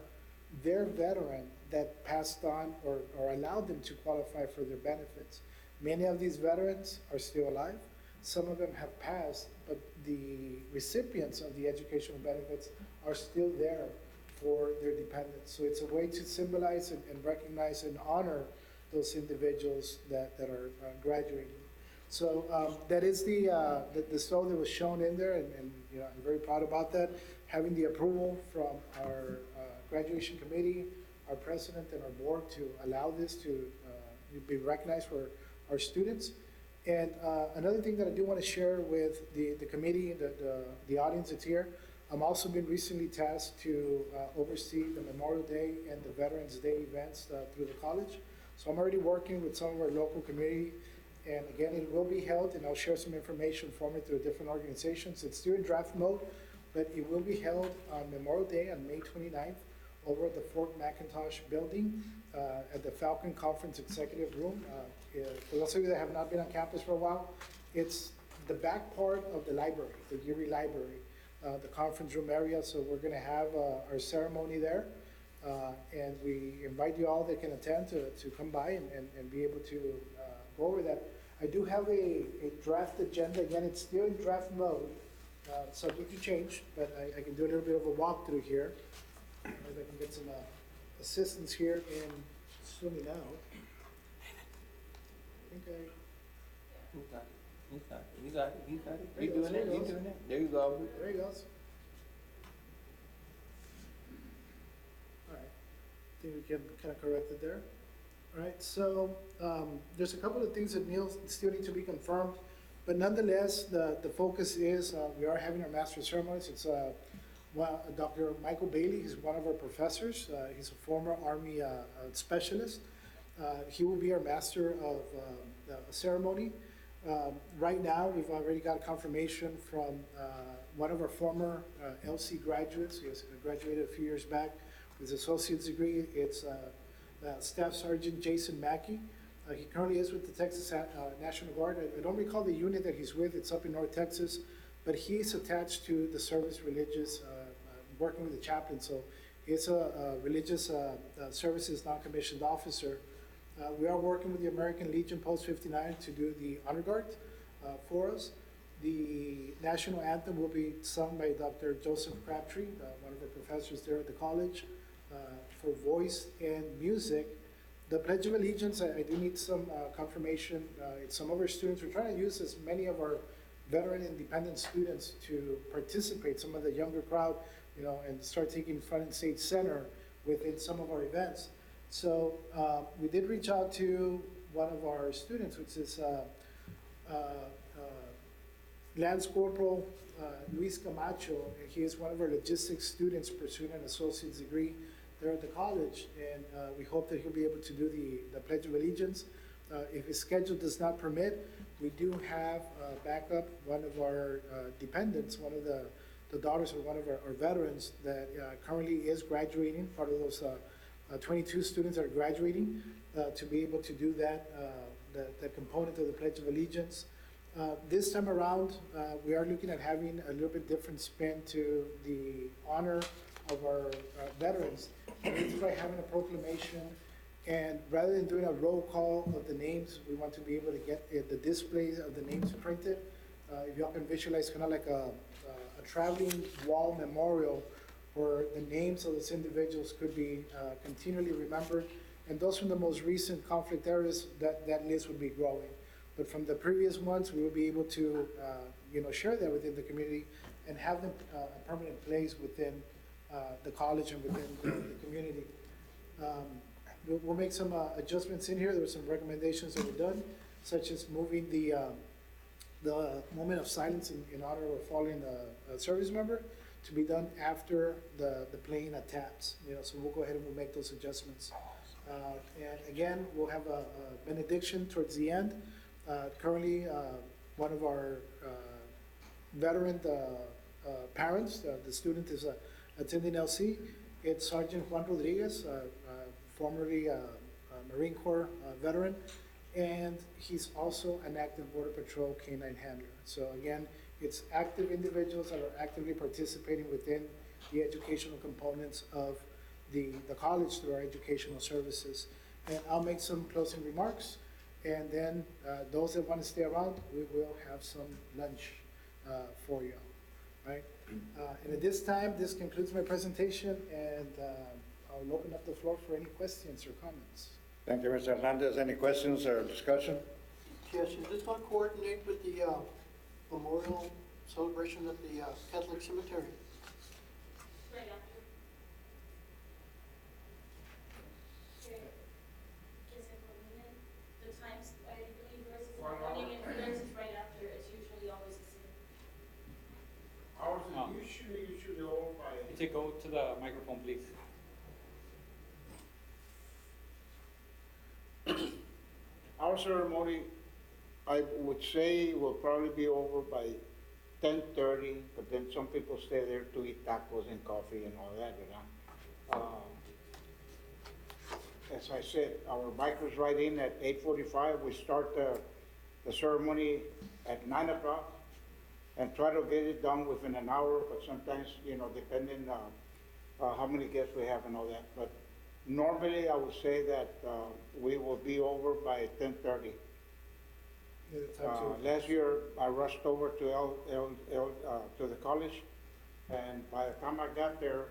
their veteran that passed on or allowed them to qualify for their benefits. Many of these veterans are still alive. Some of them have passed, but the recipients of the educational benefits are still there for their dependents. So it's a way to symbolize and recognize and honor those individuals that are graduating. So that is the stow that was shown in there, and I'm very proud about that. Having the approval from our graduation committee, our president, and our board to allow this to be recognized for our students. And another thing that I do want to share with the committee, the audience that's here, I'm also been recently tasked to oversee the Memorial Day and the Veterans Day events through the college. So I'm already working with some of our local community, and again, it will be held, and I'll share some information from it through different organizations. It's still in draft mode, but it will be held on Memorial Day on May 29th over at the Fort McIntosh building at the Falcon Conference Executive Room. For those of you that have not been on campus for a while, it's the back part of the library, the Geary Library, the conference room area. So we're going to have our ceremony there, and we invite you all that can attend to come by and be able to go over that. I do have a draft agenda. Again, it's still in draft mode, subject to change, but I can do a little bit of a walkthrough here. Maybe I can get some assistance here in zooming out. I think You got it. You're doing it. There you go. there he goes. All right, I think we can kind of correct it there. All right, so there's a couple of things that still need to be confirmed, but nonetheless, the focus is we are having our master ceremonies. It's Dr. Michael Bailey. He's one of our professors. He's a former Army specialist. He will be our master of ceremony. Right now, we've already got confirmation from one of our former LC graduates. He graduated a few years back with his associate's degree. It's Staff Sergeant Jason Mackey. He currently is with the Texas National Guard. I don't recall the unit that he's with. It's up in North Texas, but he's attached to the service religious, working with the chaplain. So he's a religious services non-commissioned officer. We are working with the American Legion Post 59 to do the honor guard for us. The national anthem will be sung by Dr. Joseph Crabtree, one of our professors there at the college, for voice and music. The Pledge of Allegiance, I do need some confirmation. Some of our students, we're trying to use as many of our veteran independent students to participate, some of the younger crowd, and start taking front and stage center within some of our events. So we did reach out to one of our students, which is Lance Corporal Luis Camacho. He is one of our logistics students pursuing an associate's degree there at the college, and we hope that he'll be able to do the Pledge of Allegiance. If his schedule does not permit, we do have backup, one of our dependents, one of the daughters of one of our veterans that currently is graduating, part of those 22 students that are graduating. to be able to do that, the component of the Pledge of Allegiance. This time around, we are looking at having a little bit different spin to the honor of our veterans. And it's by having a proclamation, and rather than doing a roll call of the names, we want to be able to get the displays of the names printed. If y'all can visualize, kind of like a traveling wall memorial where the names of those individuals could be continually remembered. And those from the most recent conflict areas, that list would be growing. But from the previous ones, we will be able to, share that within the community and have them a permanent place within the college and within the community. We'll make some adjustments in here. There were some recommendations that were done, such as moving the moment of silence in honor of a fallen service member to be done after the playing of taps. So we'll go ahead and we'll make those adjustments. And again, we'll have a benediction towards the end. Currently, one of our veteran parents, the student is attending LC. It's Sergeant Juan Rodriguez, formerly Marine Corps veteran, and he's also an active Border Patrol K-9 handler. So again, it's active individuals that are actively participating within the educational components of the college through our educational services. And I'll make some closing remarks, and then those that want to stay around, we will have some lunch for you, right? And at this time, this concludes my presentation, and I'll open up the floor for any questions or comments. Thank you, Mr. Hernandez. Any questions or discussion? Yes, is this going to coordinate with the memorial celebration at the Catholic Cemetery? Right after. The times, I believe yours is in the morning and theirs is right after. It's usually always the same. Ours is usually over by. Could you go to the microphone, please? Our ceremony, I would say, will probably be over by 10:30, but then some people stay there to eat tacos and coffee and all that, As I said, our bikers ride in at 8:45. We start the ceremony at 9 o'clock and try to get it done within an hour, but sometimes, depending how many guests we have and all that. But normally, I would say that we will be over by 10:30. Last year, I rushed over to to the college, and by the time I got there,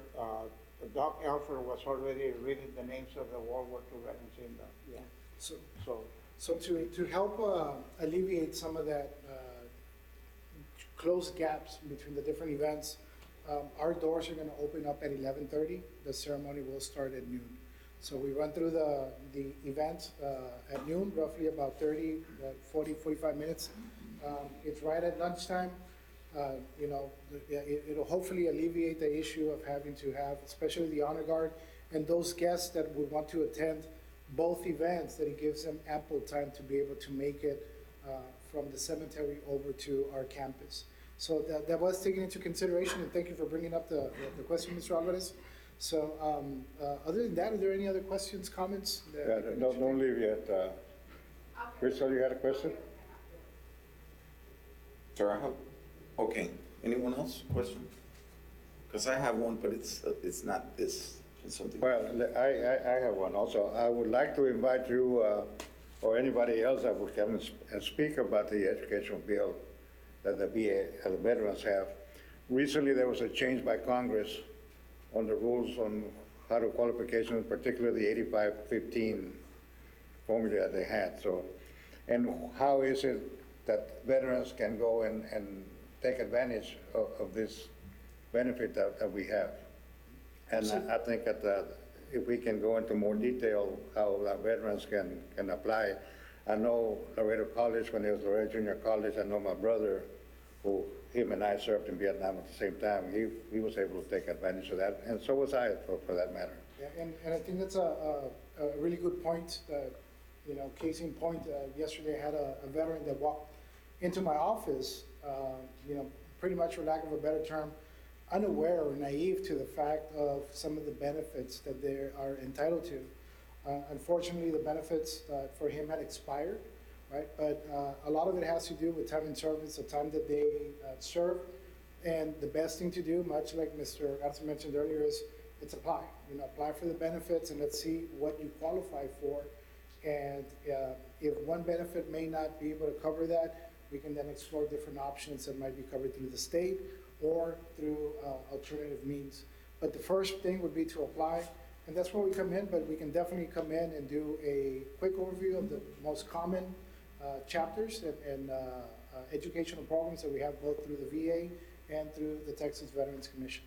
Doc Alford was already reading the names of the World War II veterans in the, So to help alleviate some of that close gaps between the different events, our doors are going to open up at 11:30. The ceremony will start at noon. So we run through the event at noon, roughly about 45 minutes. It's right at lunchtime. It'll hopefully alleviate the issue of having to have, especially the honor guard, and those guests that would want to attend both events, that it gives them ample time to be able to make it from the cemetery over to our campus. So that was taken into consideration, and thank you for bringing up the question, Mr. Alvarez. So other than that, are there any other questions, comments? Don't leave yet. Crystal, you had a question? Sir, okay. Anyone else? Question? Because I have one, but it's not this. It's something. Well, I have one also. I would like to invite you or anybody else that would come and speak about the educational bill that the veterans have. Recently, there was a change by Congress on the rules on how to qualifications, particularly the 85-15 formula that they had. So, and how is it that veterans can go and take advantage of this benefit that we have? And I think that if we can go into more detail how veterans can apply. I know Laredo College, when it was Laredo Junior College, I know my brother, him and I served in Vietnam at the same time. He was able to take advantage of that, and so was I, for that matter. Yeah, and I think that's a really good point. Case in point, yesterday I had a veteran that walked into my office, pretty much, for lack of a better term, unaware or naive to the fact of some of the benefits that they are entitled to. Unfortunately, the benefits for him had expired, right? But a lot of it has to do with time in service, the time that they serve. And the best thing to do, much like Mr. Garza mentioned earlier, is it's apply. Apply for the benefits and let's see what you qualify for. And if one benefit may not be able to cover that, we can then explore different options that might be covered through the state or through alternative means. But the first thing would be to apply, and that's where we come in, but we can definitely come in and do a quick overview of the most common chapters and educational programs that we have both through the VA and through the Texas Veterans Commission.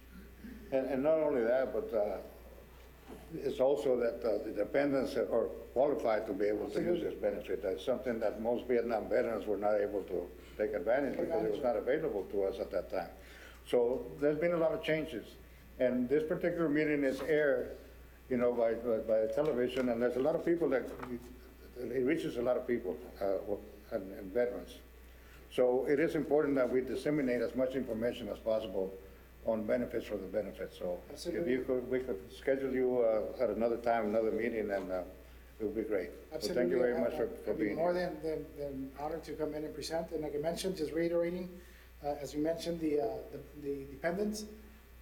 And not only that, but it's also that the dependents are qualified to be able to use this benefit. That's something that most Vietnam veterans were not able to take advantage because it was not available to us at that time. So there's been a lot of changes. And this particular meeting is aired, by television, and there's a lot of people it reaches a lot of people and veterans. So it is important that we disseminate as much information as possible on benefits for the benefits. So Absolutely. if we could schedule you at another time, another meeting, and it would be great. So thank you very much for I'd be being more here. than honored to come in and present. And like I mentioned, just reiterating, as you mentioned, the dependents,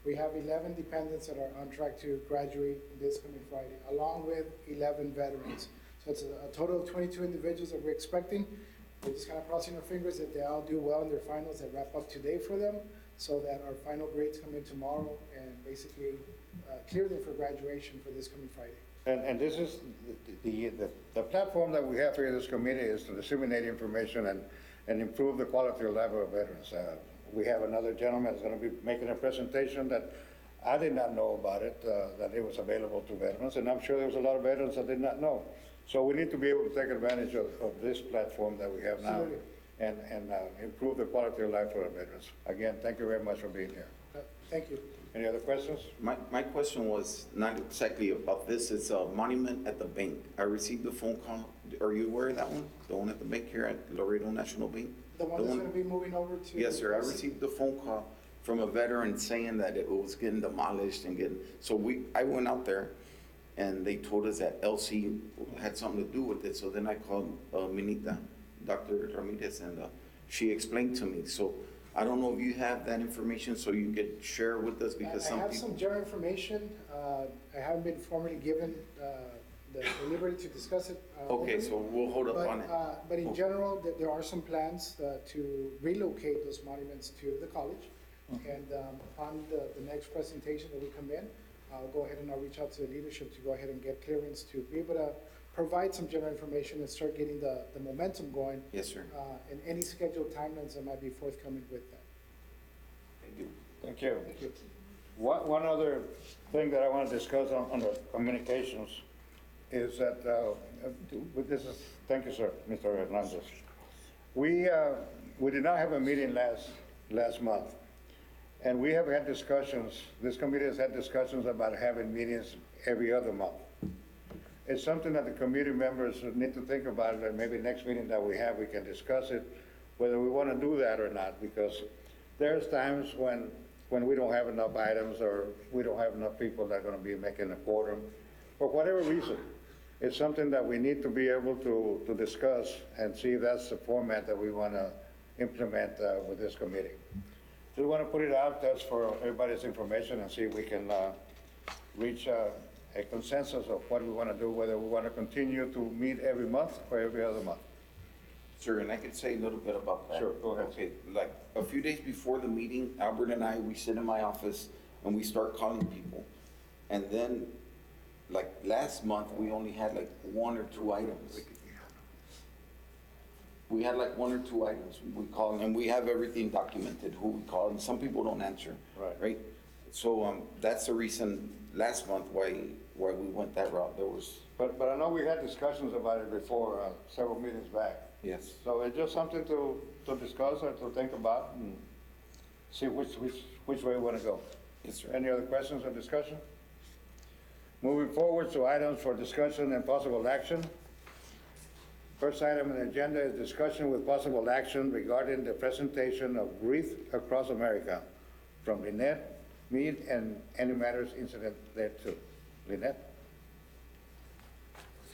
we have 11 dependents that are on track to graduate this coming Friday, along with 11 veterans. So it's a total of 22 individuals that we're expecting. We're just kind of crossing our fingers that they all do well in their finals that wrap up today for them, so that our final grades come in tomorrow and basically clear them for graduation for this coming Friday. And this is, the platform that we have here in this committee is to disseminate information and improve the quality of life of our veterans. We have another gentleman that's going to be making a presentation that I did not know about it, that it was available to veterans, and I'm sure there was a lot of veterans that did not know. So we need to be able to take advantage of this platform that we have now Absolutely. and improve the quality of life for our veterans. Again, thank you very much for being here. Thank you. Any other questions? My question was not exactly about this. It's a monument at the bank. I received a phone call. Are you aware of that one? The one at the bank here at Laredo National Bank? The one that's going to be moving over to. Yes, sir. I received a phone call from a veteran saying that it was getting demolished and I went out there and they told us that LC had something to do with it. So then I called Minita, Dr. Ramirez, and she explained to me. So I don't know if you have that information so you could share with us because I have some general information. I haven't been formally given the liberty to discuss it. Okay, openly. so we'll hold up on it. But in general, there are some plans to relocate those monuments to the college. And upon the next presentation that we come in, I'll go ahead and I'll reach out to the leadership to go ahead and get clearance to be able to provide some general information and start getting the momentum going. Yes, sir. And any scheduled timelines that might be forthcoming with that. Thank you. Thank you. Thank you. One other thing that I want to discuss on the communications is that, thank you, sir, Mr. Hernandez. We did not have a meeting last month, and we have had discussions, this committee has had discussions about having meetings every other month. It's something that the committee members need to think about, and maybe next meeting that we have, we can discuss it, whether we want to do that or not, because there's times when we don't have enough items or we don't have enough people that are going to be making a quorum, for whatever reason. It's something that we need to be able to discuss and see if that's the format that we want to implement with this committee. Just want to put it out just for everybody's information and see if we can reach a consensus of what we want to do, whether we want to continue to meet every month or every other month. Sir, and I could say a little bit about that. Sure, go ahead. Okay, like a few days before the meeting, Albert and I, we sit in my office and we start calling people. And then, like last month, we only had like 1 or 2 items. We had like 1 or 2 items. We call and we have everything documented, who we call, and some people don't answer. Right? So that's the reason last month why we went that route. There was. But I know we had discussions about it before, several meetings back. Yes. So it's just something to discuss or to think about and see which way we want to go. Yes, sir. Any other questions or discussion? Moving forward to items for discussion and possible action. First item on the agenda is discussion with possible action regarding the presentation of Wreath Across America from Lynette Mead and any matters incident thereto. Lynette?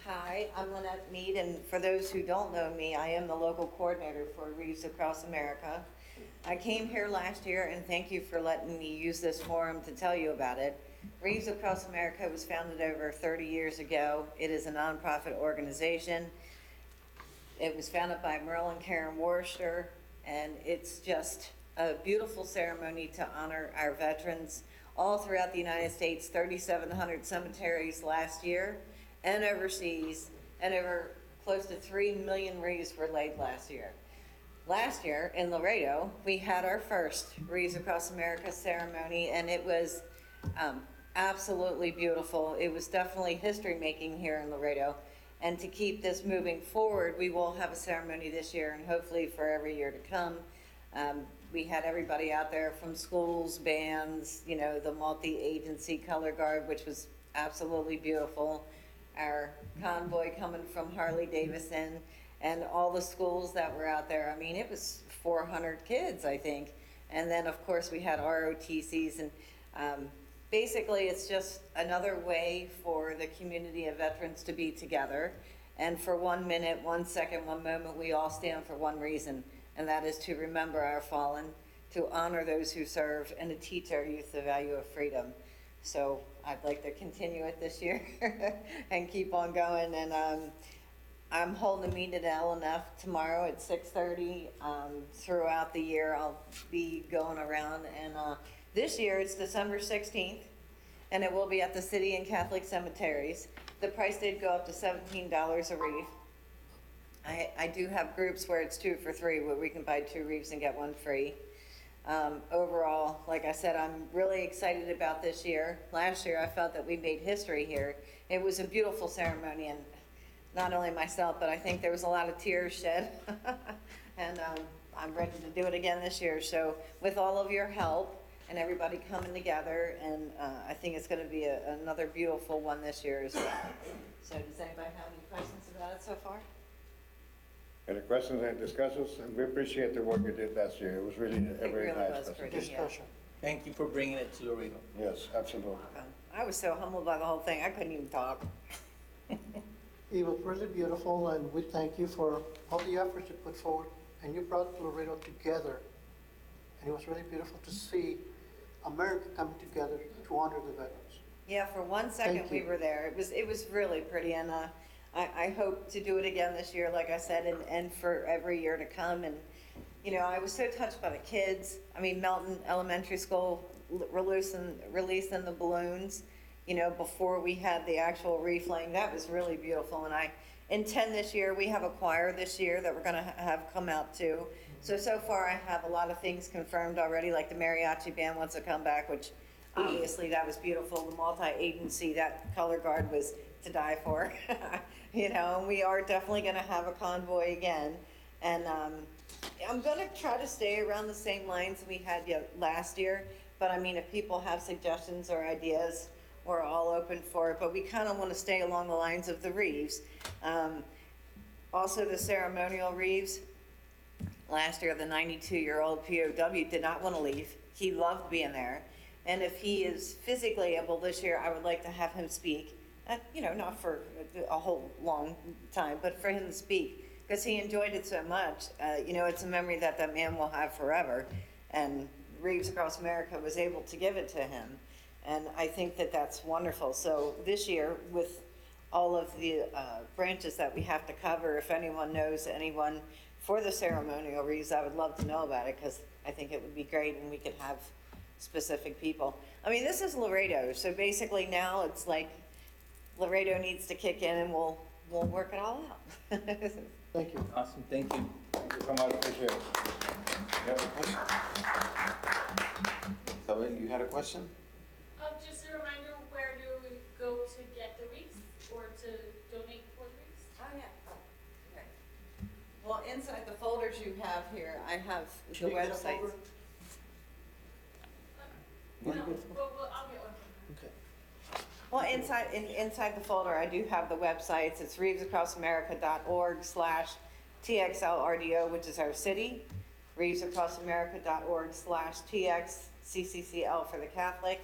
Hi, I'm Lynette Mead, and for those who don't know me, I am the local coordinator for Reefs Across America. I came here last year, and thank you for letting me use this forum to tell you about it. Reefs Across America was founded over 30 years ago. It is a nonprofit organization. It was founded by Merle and Karen Worcester, and it's just a beautiful ceremony to honor our veterans all throughout the United States, 3,700 cemeteries last year and overseas, and over close to 3 million wreaths were laid last year. Last year in Laredo, we had our first Wreaths Across America ceremony, and it was absolutely beautiful. It was definitely history making here in Laredo. And to keep this moving forward, we will have a ceremony this year and hopefully for every year to come. We had everybody out there from schools, bands, you know, the multi-agency color guard, which was absolutely beautiful. Our convoy coming from Harley Davidson, and all the schools that were out there. I mean, it was 400 kids, I think. And then, of course, we had ROTCs, and basically it's just another way for the community of veterans to be together. And for 1 minute, 1 second, 1 moment, we all stand for one reason, and that is to remember our fallen, to honor those who serve, and to teach our youth the value of freedom. So I'd like to continue it this year and keep on going. And I'm holding a meeting at LNF tomorrow at 6:30. Throughout the year, I'll be going around. And this year, it's December 16th, and it will be at the city and Catholic cemeteries. The price did go up to $17 a wreath. I do have groups where it's 2 for $3, where we can buy 2 wreaths and get 1 free. Overall, like I said, I'm really excited about this year. Last year, I felt that we made history here. It was a beautiful ceremony, and not only myself, but I think there was a lot of tears shed. And I'm ready to do it again this year. So with all of your help and everybody coming together, and I think it's going to be another beautiful one this year as well. So does anybody have any questions about it so far? Any questions and discussions? And we appreciate the work you did last year. It was really a very really nice was pretty, presentation. Discussion. Thank you for bringing it to Laredo. Yes, absolutely. I was so humbled by the whole thing, I couldn't even talk. It was really beautiful, and we thank you for all the efforts you put forward, and you brought Laredo together. And it was really beautiful to see America coming together to honor the veterans. Yeah, for 1 second Thank we you. were there. It was really pretty, and I hope to do it again this year, like I said, and for every year to come. And you know, I was so touched by the kids. I mean, Melton Elementary School releasing the balloons, you know, before we had the actual wreath laying. That was really beautiful. And I intend this year, we have a choir this year that we're going to have come out too. So far I have a lot of things confirmed already, like the mariachi band wants to come back, which obviously that was beautiful. The multi-agency, that color guard was to die for. You know, and we are definitely going to have a convoy again. And I'm going to try to stay around the same lines we had last year. But I mean, if people have suggestions or ideas, we're all open for it. But we kind of want to stay along the lines of the wreaths. Also, the ceremonial wreaths. Last year, the 92-year-old POW did not want to leave. He loved being there. And if he is physically able this year, I would like to have him speak. You know, not for a whole long time, but for him to speak, because he enjoyed it so much. You know, it's a memory that that man will have forever. And Reefs Across America was able to give it to him. And I think that that's wonderful. So this year, with all of the branches that we have to cover, if anyone knows anyone for the ceremonial wreaths, I would love to know about it, because I think it would be great and we could have specific people. I mean, this is Laredo, so basically now it's like Laredo needs to kick in and we'll work it all out. Thank you. Awesome, thank you. Thank you so much, appreciate it. You have a question? Isabel, you had a question? Just a reminder, where do we go to get the wreaths or to donate for the wreaths? Oh, yeah. Okay. Well, inside the folders you have here, I have the Should we get a websites. folder? No, well, I'll get one. Okay. Well, inside the folder, I do have the websites. It's reevesacrossamerica.org/TXLRDO, which is our city, reevesacrossamerica.org/TXCCCL for the Catholic,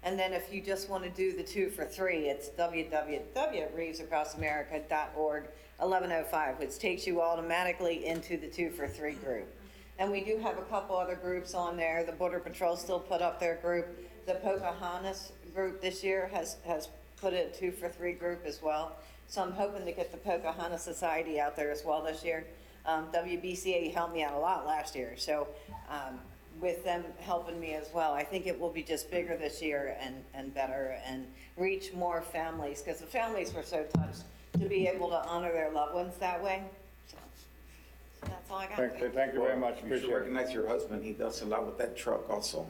And then if you just want to do the 2 for 3, it's www.reevesacrossAmerica.org/1105, which takes you automatically into the 2 for 3 group. And we do have a couple other groups on there. The Border Patrol still put up their group. The Pocahontas group this year has put a 2 for 3 group as well. So I'm hoping to get the Pocahontas Society out there as well this year. WBCA helped me out a lot last year, so with them helping me as well, I think it will be just bigger this year and better and reach more families, because the families were so touched to be able to honor their loved ones that way. So that's all I got. Thank you very much, You should appreciate it. recognize your husband. He does a lot with that truck also.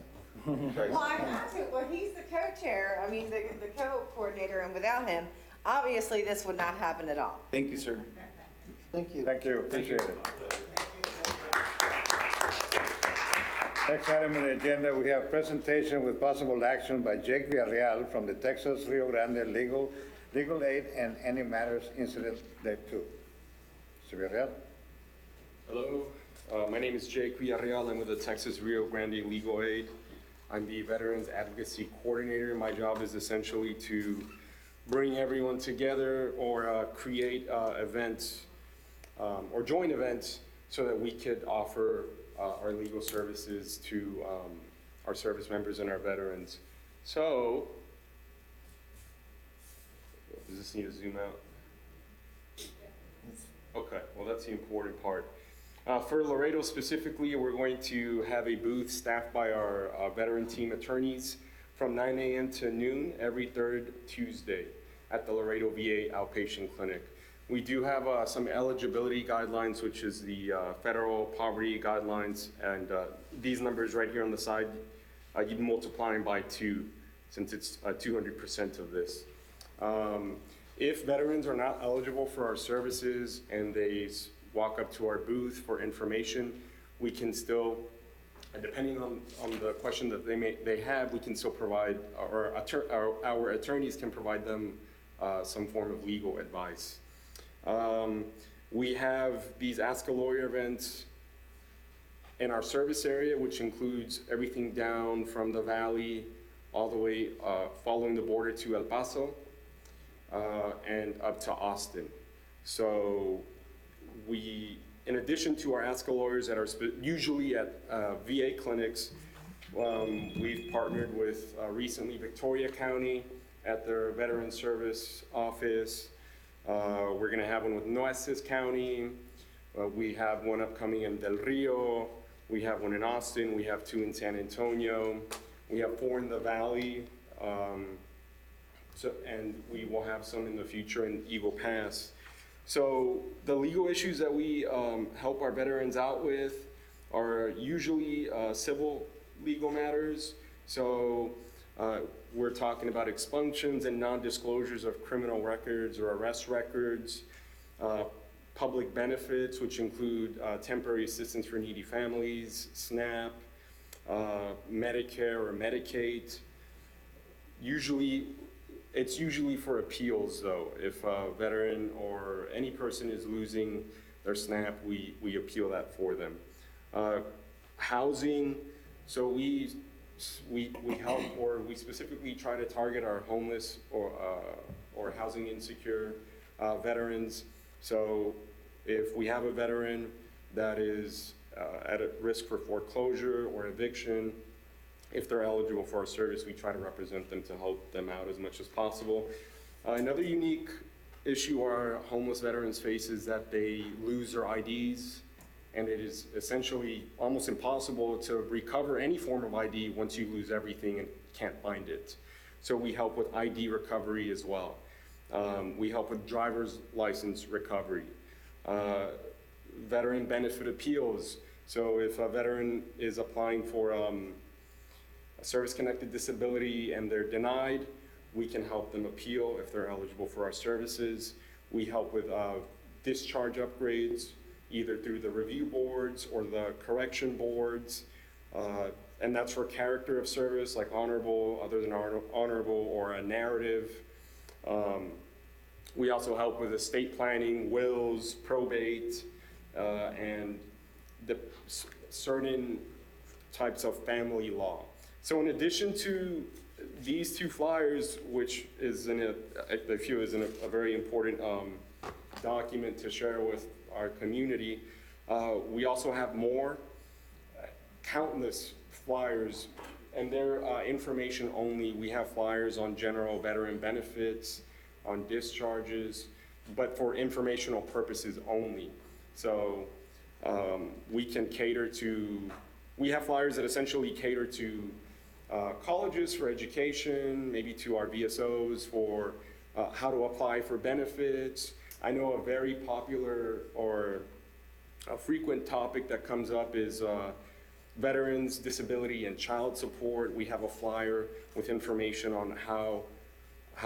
Well, I have to. Well, he's the co-chair, I mean, the co-coordinator, and without him, obviously this would not happen at all. Thank you, sir. Thank you. Thank you, appreciate it. Next item on the agenda, we have presentation with possible action by Jake Villarreal from the Texas Rio Grande Legal Aid and Any Matters Incident Day 2. Mr. Villarreal? Hello, my name is Jake Villarreal. I'm with the Texas Rio Grande Legal Aid. I'm the Veterans Advocacy Coordinator. My job is essentially to bring everyone together or create events or joint events so that we could offer our legal services to our service members and our veterans. So, does this need to zoom out? Okay, well that's the important part. For Laredo specifically, we're going to have a booth staffed by our veteran team attorneys from 9 a.m. to noon every third Tuesday at the Laredo VA Outpatient Clinic. We do have some eligibility guidelines, which is the federal poverty guidelines, and these numbers right here on the side, you'd multiply them by 2, since it's 200% of this. If veterans are not eligible for our services and they walk up to our booth for information, we can still, depending on the question that they have, we can still provide, or our attorneys can provide them some form of legal advice. We have these Ask a Lawyer events in our service area, which includes everything down from the valley all the way following the border to El Paso and up to Austin. So we, in addition to our Ask a Lawyers that are usually at VA clinics, we've partnered with recently Victoria County at their Veteran Service Office. We're gonna have one with Nueces County. We have one upcoming in Del Rio. We have one in Austin. We have 2 in San Antonio. We have 4 in the Valley. And we will have some in the future in Eagle Pass. So the legal issues that we help our veterans out with are usually civil legal matters. So we're talking about expunctions and non-disclosures of criminal records or arrest records, public benefits, which include temporary assistance for needy families, SNAP, Medicare or Medicaid. It's usually for appeals though. If a veteran or any person is losing their SNAP, we appeal that for them. Housing, so we help, or we specifically try to target our homeless or housing insecure veterans. So if we have a veteran that is at a risk for foreclosure or eviction, if they're eligible for our service, we try to represent them to help them out as much as possible. Another unique issue our homeless veterans face is that they lose their IDs, and it is essentially almost impossible to recover any form of ID once you lose everything and can't find it. So we help with ID recovery as well. We help with driver's license recovery. Veteran benefit appeals. So if a veteran is applying for a service-connected disability and they're denied, we can help them appeal if they're eligible for our services. We help with discharge upgrades, either through the review boards or the correction boards. And that's for character of service, like honorable, other than honorable, or a narrative. We also help with estate planning, wills, probate, and the certain types of family law. So in addition to these two flyers, which is I feel is a very important document to share with our community. We also have more, countless flyers, and they're information only. We have flyers on general veteran benefits, on discharges, but for informational purposes only. So we can cater to, we have flyers that essentially cater to colleges for education, maybe to our VSOs for how to apply for benefits. I know a very popular or a frequent topic that comes up is veterans, disability, and child support. We have a flyer with information on how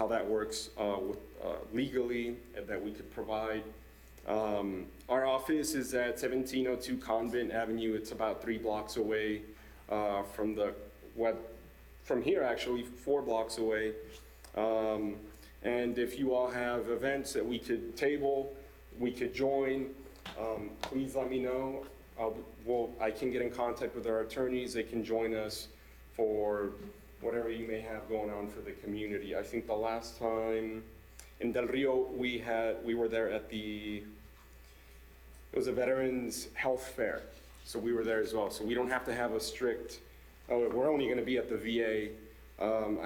that works legally and that we could provide. Our office is at 1702 Convent Avenue. It's about 3 blocks away from here, actually 4 blocks away. And if you all have events that we could table, we could join, please let me know. I can get in contact with our attorneys. They can join us for whatever you may have going on for the community. I think the last time in Del Rio, we were there at it was a Veterans Health Fair. So we were there as well. So we don't have to have a strict, we're only gonna be at the VA. I'm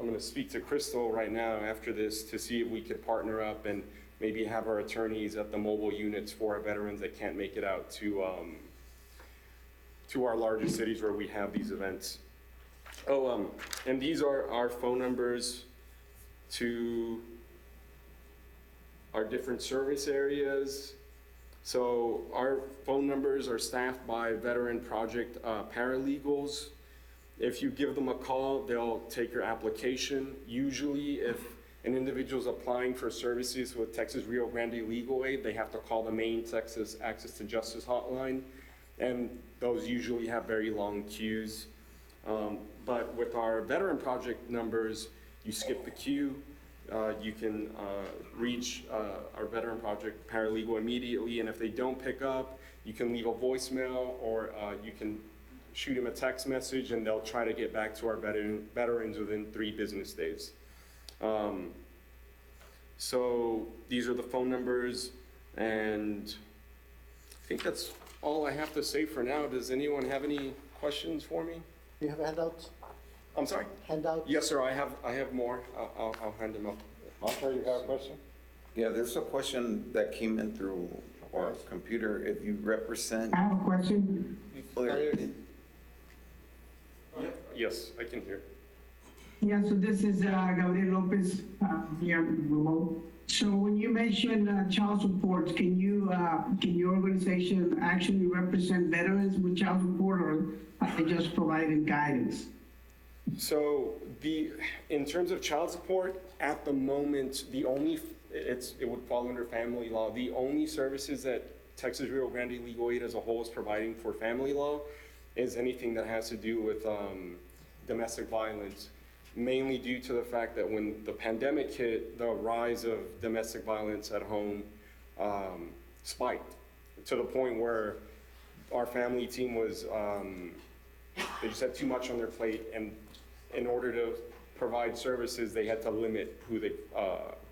gonna speak to Crystal right now after this to see if we could partner up and maybe have our attorneys at the mobile units for our veterans that can't make it out to our largest cities where we have these events. And these are our phone numbers to our different service areas. So our phone numbers are staffed by Veteran Project paralegals. If you give them a call, they'll take your application. Usually if an individual's applying for services with Texas Rio Grande Legal Aid, they have to call the main Texas Access to Justice hotline, and those usually have very long queues. But with our Veteran Project numbers, you skip the queue. You can reach our Veteran Project paralegal immediately, and if they don't pick up, you can leave a voicemail or you can shoot them a text message, and they'll try to get back to our veterans within 3 business days. So these are the phone numbers, and I think that's all I have to say for now. Does anyone have any questions for me? You have handouts? I'm sorry? Handouts? Yes, sir, I have more. I'll hand them up. Marshall, you have a question? Yeah, there's a question that came in through our computer. If you represent. I have a question. Yes, I can hear. Yeah, so this is Gabriel Lopez here remote. So when you mention child support, can your organization actually represent veterans with child support, or are they just providing guidance? So in terms of child support, at the moment, it would fall under family law. The only services that Texas Rio Grande Legal Aid as a whole is providing for family law is anything that has to do with domestic violence, mainly due to the fact that when the pandemic hit, the rise of domestic violence at home spiked to the point where our family team was, they just had too much on their plate, and in order to provide services, they had to limit who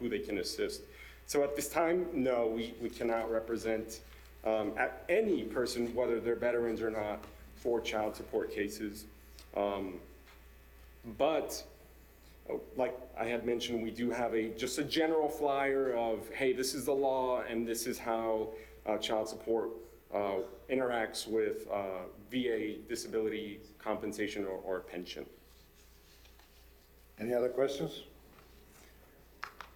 they can assist. So at this time, no, we cannot represent at any person, whether they're veterans or not, for child support cases. But like I had mentioned, we do have just a general flyer of, hey, this is the law and this is how child support interacts with VA disability compensation or pension. Any other questions?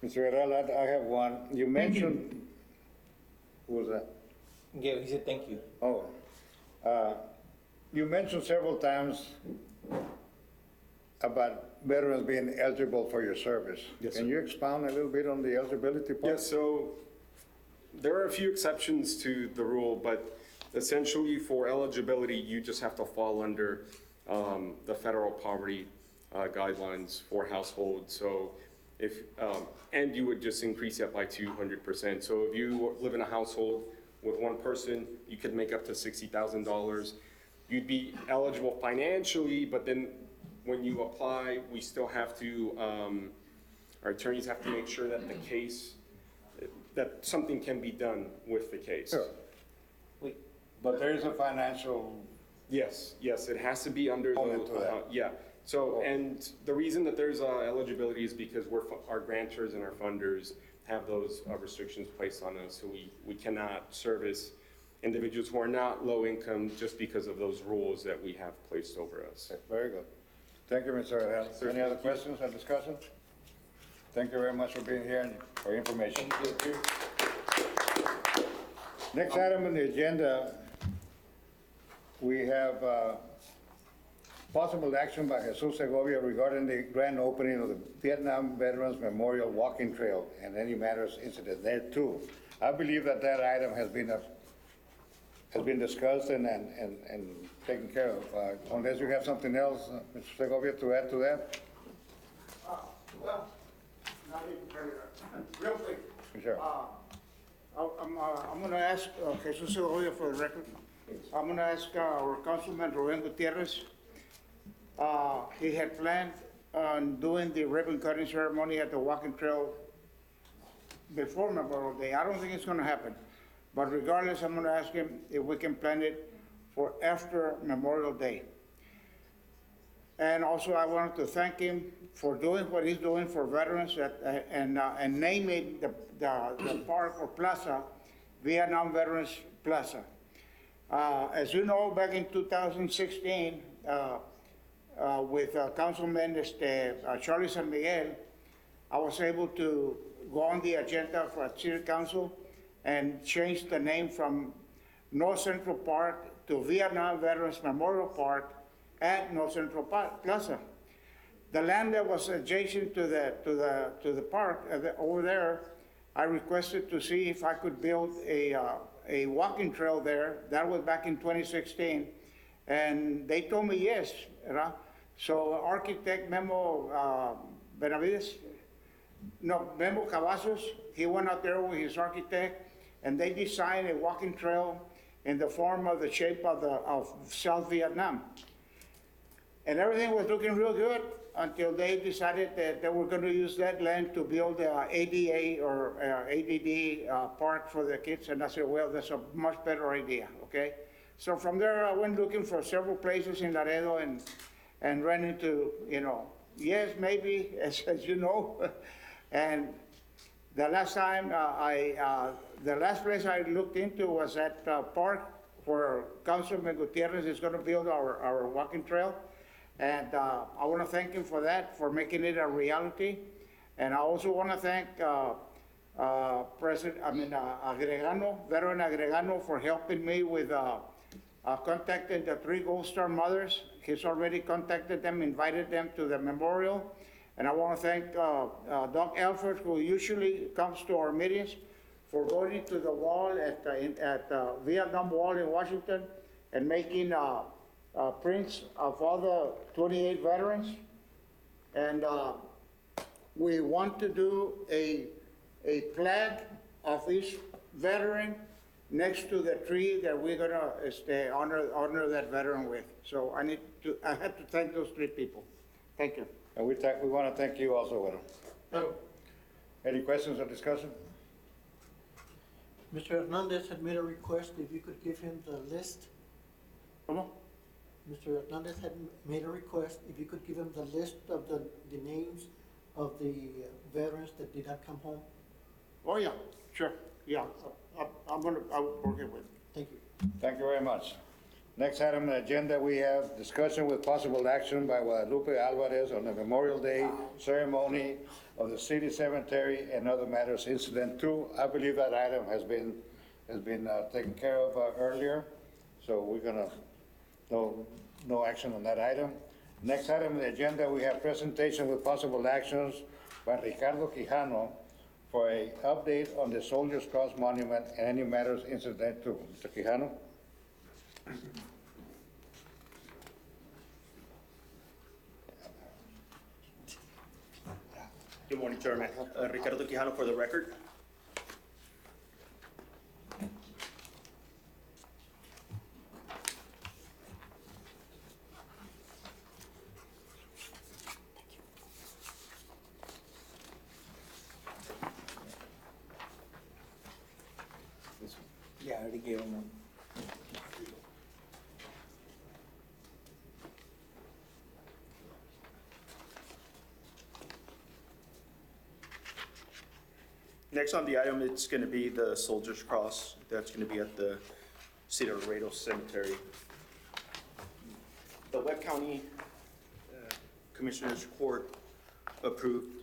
Mr. Herrera, I have one. You mentioned, who was that? Yeah, he said thank you. Oh, you mentioned several times about veterans being eligible for your service. Yes, Can sir. you expound a little bit on the eligibility part? Yeah, so there are a few exceptions to the rule, but essentially for eligibility, you just have to fall under the federal poverty guidelines for households. So and you would just increase that by 200%. So if you live in a household with one person, you could make up to $60,000. You'd be eligible financially, but then when you apply, we still have to, our attorneys have to make sure that the case, that something can be done with the case. Sure. But there is a financial, Yes, it has to be under Component to the, that. yeah. So, and the reason that there's eligibility is because our grantors and our funders have those restrictions placed on us. So we cannot service individuals who are not low income just because of those rules that we have placed over us. very good. Thank you, Mr. Herrera. Sir, Any other thank you. questions or discussion? Thank you very much for being here and for your information. Next item on the agenda, we have possible action by Jesus Segovia regarding the grand opening of the Vietnam Veterans Memorial Walking Trail and any matters incident there too. I believe that that item has been discussed and taken care of. Unless you have something else, Mr. Segovia, to add to that? Well, not even very, real quick. Sure. I'm gonna ask Jesus Segovia for the record. I'm gonna ask our Councilman Rubén Gutierrez. He had planned on doing the ribbon cutting ceremony at the walking trail before Memorial Day. I don't think it's gonna happen. But regardless, I'm gonna ask him if we can plan it for after Memorial Day. And also, I wanted to thank him for doing what he's doing for veterans and naming the park or plaza, Vietnam Veterans Plaza. As you know, back in 2016, with Councilman Charlie San Miguel, I was able to go on the agenda for City Council and change the name from North Central Park to Vietnam Veterans Memorial Park at North Central Plaza. The land that was adjacent to the park over there, I requested to see if I could build a walking trail there. That was back in 2016, and they told me yes. Right? So architect Memo Benavides, no, Memo Cavazos, he went out there with his architect, and they designed a walking trail in the form of the shape of South Vietnam. And everything was looking real good until they decided that they were going to use that land to build a ADA or ADD park for the kids. And I said, well, that's a much better idea, okay? So from there, I went looking for several places in Laredo and ran into, yes, maybe, as you know. And the last time the last place I looked into was that park where Councilman Gutierrez is going to build our walking trail. And I want to thank him for that, for making it a reality. And I also want to thank Agregano, Veteran Agregano, for helping me with contacting the 3 Gold Star mothers. He's already contacted them, invited them to the memorial. And I want to thank Doc Alford, who usually comes to our meetings, for going to the wall at Vietnam Wall in Washington and making prints of all the 28 veterans. And we want to do a flag of each veteran next to the tree that we're gonna honor that veteran with. So I have to thank those 3 people. Thank you. And we want to thank you also, Widow. Any questions or discussion? Mr. Hernandez had made a request if you could give him the list. Come on. Mr. Hernandez had made a request if you could give him the list of the names of the veterans that did not come home. Oh, yeah, sure. Yeah, I'll work it with. Thank you. Thank you very much. Next item on the agenda, we have discussion with possible action by Guadalupe Alvarez on the Memorial Day ceremony of the city cemetery and other matters incident to. I believe that item has been taken care of earlier, so we're gonna no action on that item. Next item on the agenda, we have presentation with possible actions by Ricardo Quijano for a update on the Soldiers Cross Monument and any matters incident to. Mr. Quijano? Good morning, Chairman. Ricardo Quijano for the record. already gave them one. Next on the item, it's going to be the Soldier's Cross. That's going to be at the City of Laredo Cemetery. The Webb County Commissioners Court approved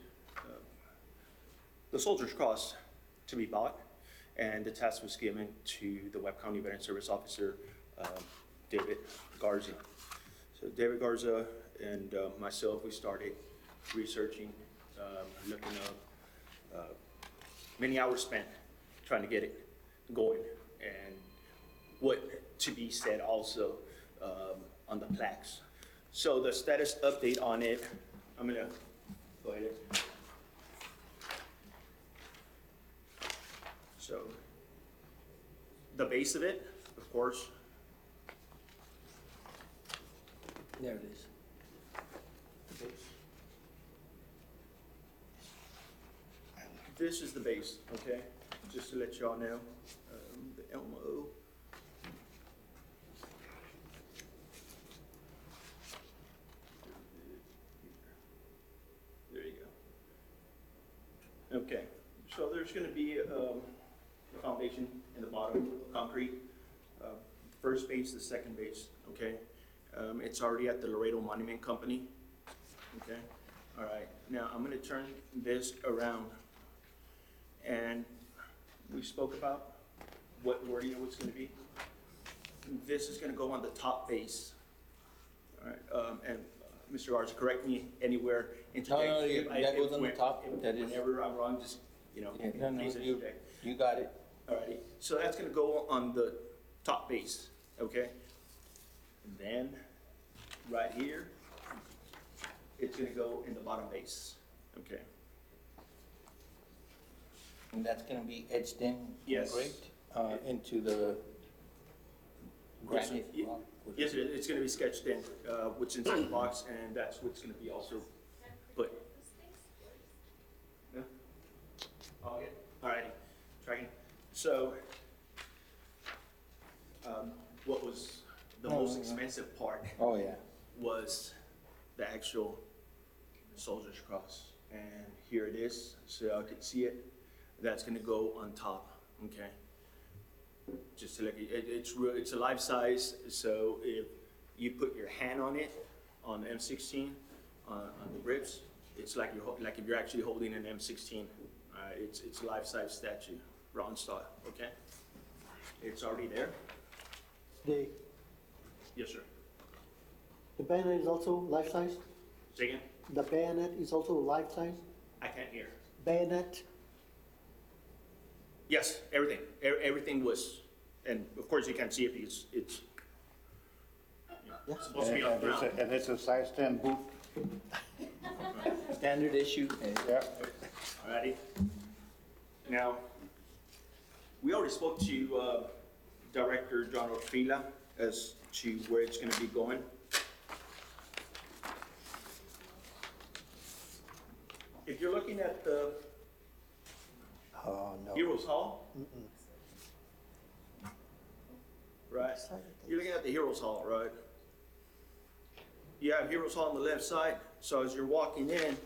the Soldier's Cross to be bought, and the task was given to the Webb County Veteran Service Officer, David Garza. So David Garza and myself, we started researching, looking up, many hours spent trying to get it going, and what to be said also on the plaques. So the status update on it, I'm gonna go ahead. So the base of it, of course, There it is. this is the base, okay? Just to let y'all know, the Elmo. There you go. Okay, so there's gonna be a foundation in the bottom, concrete. First base, the second base, okay? It's already at the Laredo Monument Company, okay? All right, now I'm gonna turn this around. And we spoke about what wording it was gonna be. This is gonna go on the top base. All right, and Mr. Garza, correct me anywhere, interject. No, if I- that if goes on the when- top. if- That is- Whenever I'm wrong, just, No, please interject. you got it. All righty, so that's gonna go on the top base, okay? And then, right here, it's gonna go in the bottom base, okay? And that's gonna be etched in, Yes. engraved, into the granite rock. Yes, it's gonna be sketched in, what's inside the box, and that's what's gonna be also put. Yeah? Okay, alrighty, tracking. So, what was the most expensive part Oh, yeah. was the actual Soldier's Cross. And here it is, so y'all can see it. That's gonna go on top, okay? Just to let you, it's a life size, so if you put your hand on it, on the M16, on the ribs, it's like like if you're actually holding an M16. It's a life-size statue, bronze style, okay? It's already there. The Yes, sir. bayonet is also life-size? Say again? The bayonet is also life-size? I can't hear. Bayonet? Yes, everything. Everything was, and of course you can't see it because it's supposed to be on the ground. And it's a size 10 boot. Standard issue. Yeah. Alrighty. Now, we already spoke to Director John Orfila as to where it's going to be going. If you're looking at the Oh, no. Heroes Hall, right? You're looking at the Heroes Hall, right? You have Heroes Hall on the left side, so as you're walking in,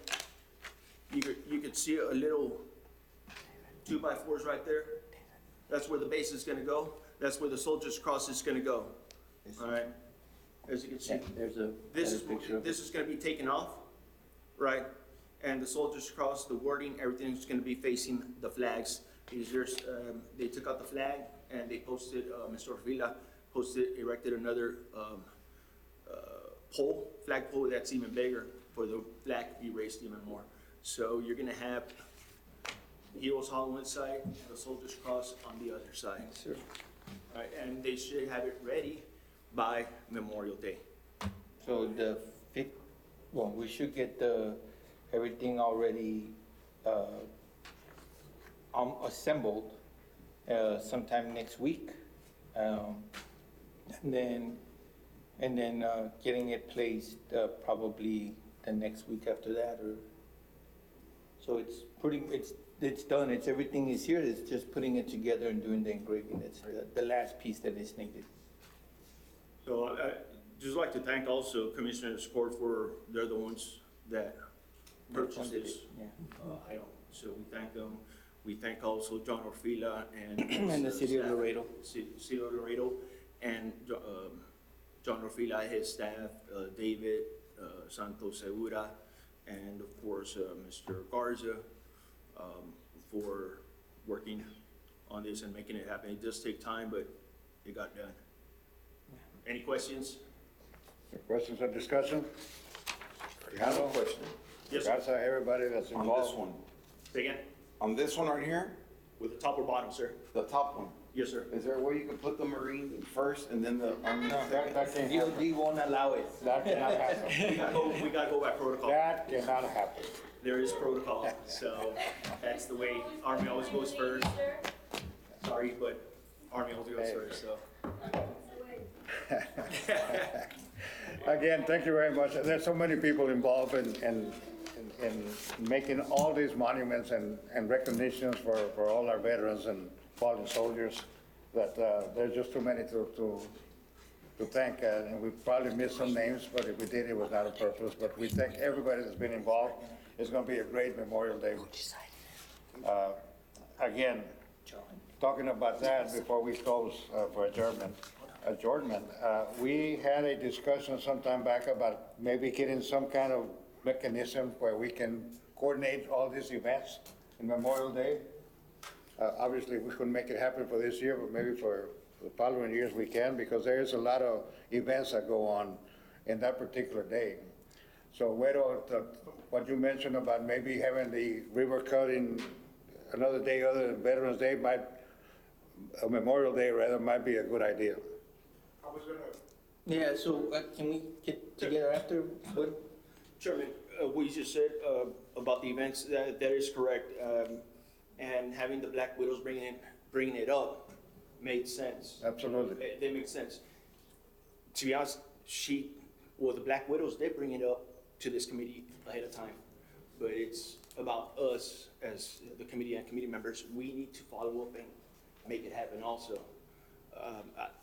you could see a little 2x4s right there. That's where the base is gonna go. That's where the Soldier's Cross is gonna go. All right? As you can see, There's a this is, picture of this is gonna be taken off, right? And the Soldier's Cross, the wording, everything's gonna be facing the flags. Because there's, they took out the flag and they posted, Mr. Orfila erected another, pole, flag pole that's even bigger for the flag to be raised even more. So you're gonna have Heroes Hall on one side, the Soldier's Cross on the other side. Sure. Right, and they should have it ready by Memorial Day. So we should get everything already, assembled, sometime next week. And then getting it placed, probably the next week after that, or, so it's it's done, it's, everything is here, it's just putting it together and doing the engraving, it's the last piece that is needed. So I just like to thank also Commissioner's Court for, they're the ones that purchased funded this it, yeah. item. So we thank them. We thank also John Orfila and. And the city of staff, Laredo. City of Laredo, and John Orfila, his staff, David Santos Segura, and of course, Mr. Garza, for working on this and making it happen. It does take time, but it got done. Any questions? Questions or discussion? I have a question. Yes, sir. That's everybody that's On involved. this one. Say again? On this one right here, With the top or bottom, sir? the top one, Yes, sir. is there a way you can put the Marine first and then the Army second? That can't happen. DOD won't allow it. That cannot happen. We gotta go by protocol. That cannot happen. There is protocol, so that's the way. Army always goes first. Sorry, but Army always goes first, so. Again, thank you very much. There's so many people involved in making all these monuments and recognitions for all our veterans and fallen soldiers that there's just too many to thank. And we probably missed some names, but if we did, it was not on purpose. But we thank everybody that's been involved. It's going to be a great Memorial Day. Again, talking about that before we close for adjournment, we had a discussion some time back about maybe getting some kind of mechanism where we can coordinate all these events in Memorial Day. Obviously, we couldn't make it happen for this year, but maybe for the following years we can, because there is a lot of events that go on in that particular day. So, what you mentioned about maybe having the river cut in another day other than Veterans Day Memorial Day rather, might be a good idea. I was gonna. Yeah, so can we get together after? Chairman, what you just said about the events, that is correct. And having the Black Widows bringing it up made sense. Absolutely. They make sense. To be honest, the Black Widows did bring it up to this committee ahead of time, but it's about us as the committee and committee members. We need to follow up and make it happen also.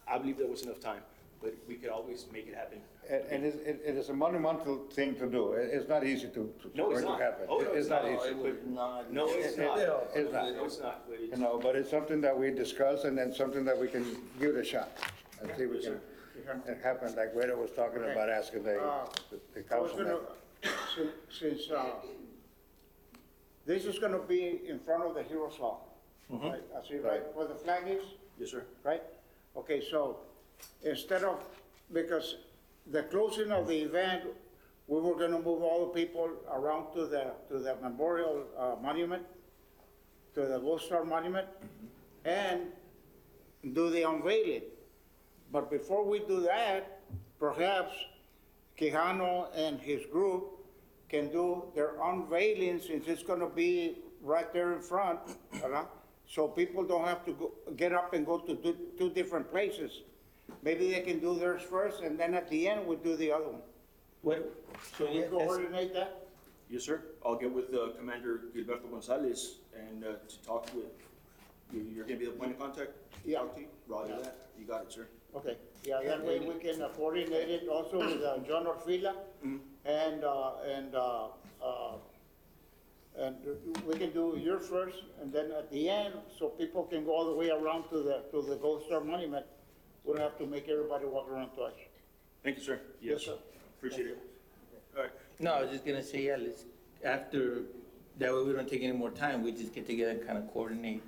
I believe there was enough time, but we could always make it happen. And it is a monumental thing to do. It's not easy to No, it's to not. happen. Oh, no, It's not easy. No, it's not. It's not. No, it's not. But You know, but it's something that we discuss and then something that we can give it a shot and see if we can, it happen like Rita was talking about asking the I was council. gonna, since this is gonna be in front of the Heroes Hall, right? I see, right, where the flag is, Yes, sir. right? Okay, so instead of, because the closing of the event, we were gonna move all the people around to the memorial monument, to the Gold Star Monument, and do the unveiling. But before we do that, perhaps Quijano and his group can do their unveiling, since it's gonna be right there in front, so people don't have to get up and go to two different places. Maybe they can do theirs first, and then at the end, we'll do the other one. So You coordinate that? Yes, sir. I'll get with Commander Gilberto Gonzalez and to talk with, you're gonna be the point of contact? Yeah. Roger that. You got it, sir. Okay, yeah, that way we can coordinate it also with John Orfila, and we can do yours first, and then at the end, so people can go all the way around to the Gold Star Monument. We don't have to make everybody walk around twice. Thank you, sir. Yes, sir. Appreciate it. All right. No, I was just gonna say, yeah, let's, after, that way we don't take any more time, we just get together and kind of coordinate,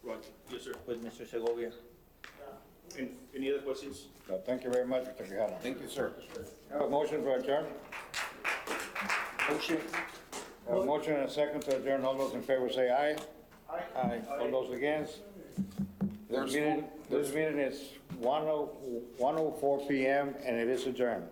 Roger. Yes, sir. with Mr. Segovia. Any other questions? No, thank you very much, Mr. Quijano. Thank you, sir. Have a motion for adjourn? Motion. Have a motion and a second to adjourn. All those in favor say aye. Aye. All those against? This meeting is 1:04 PM and it is adjourned.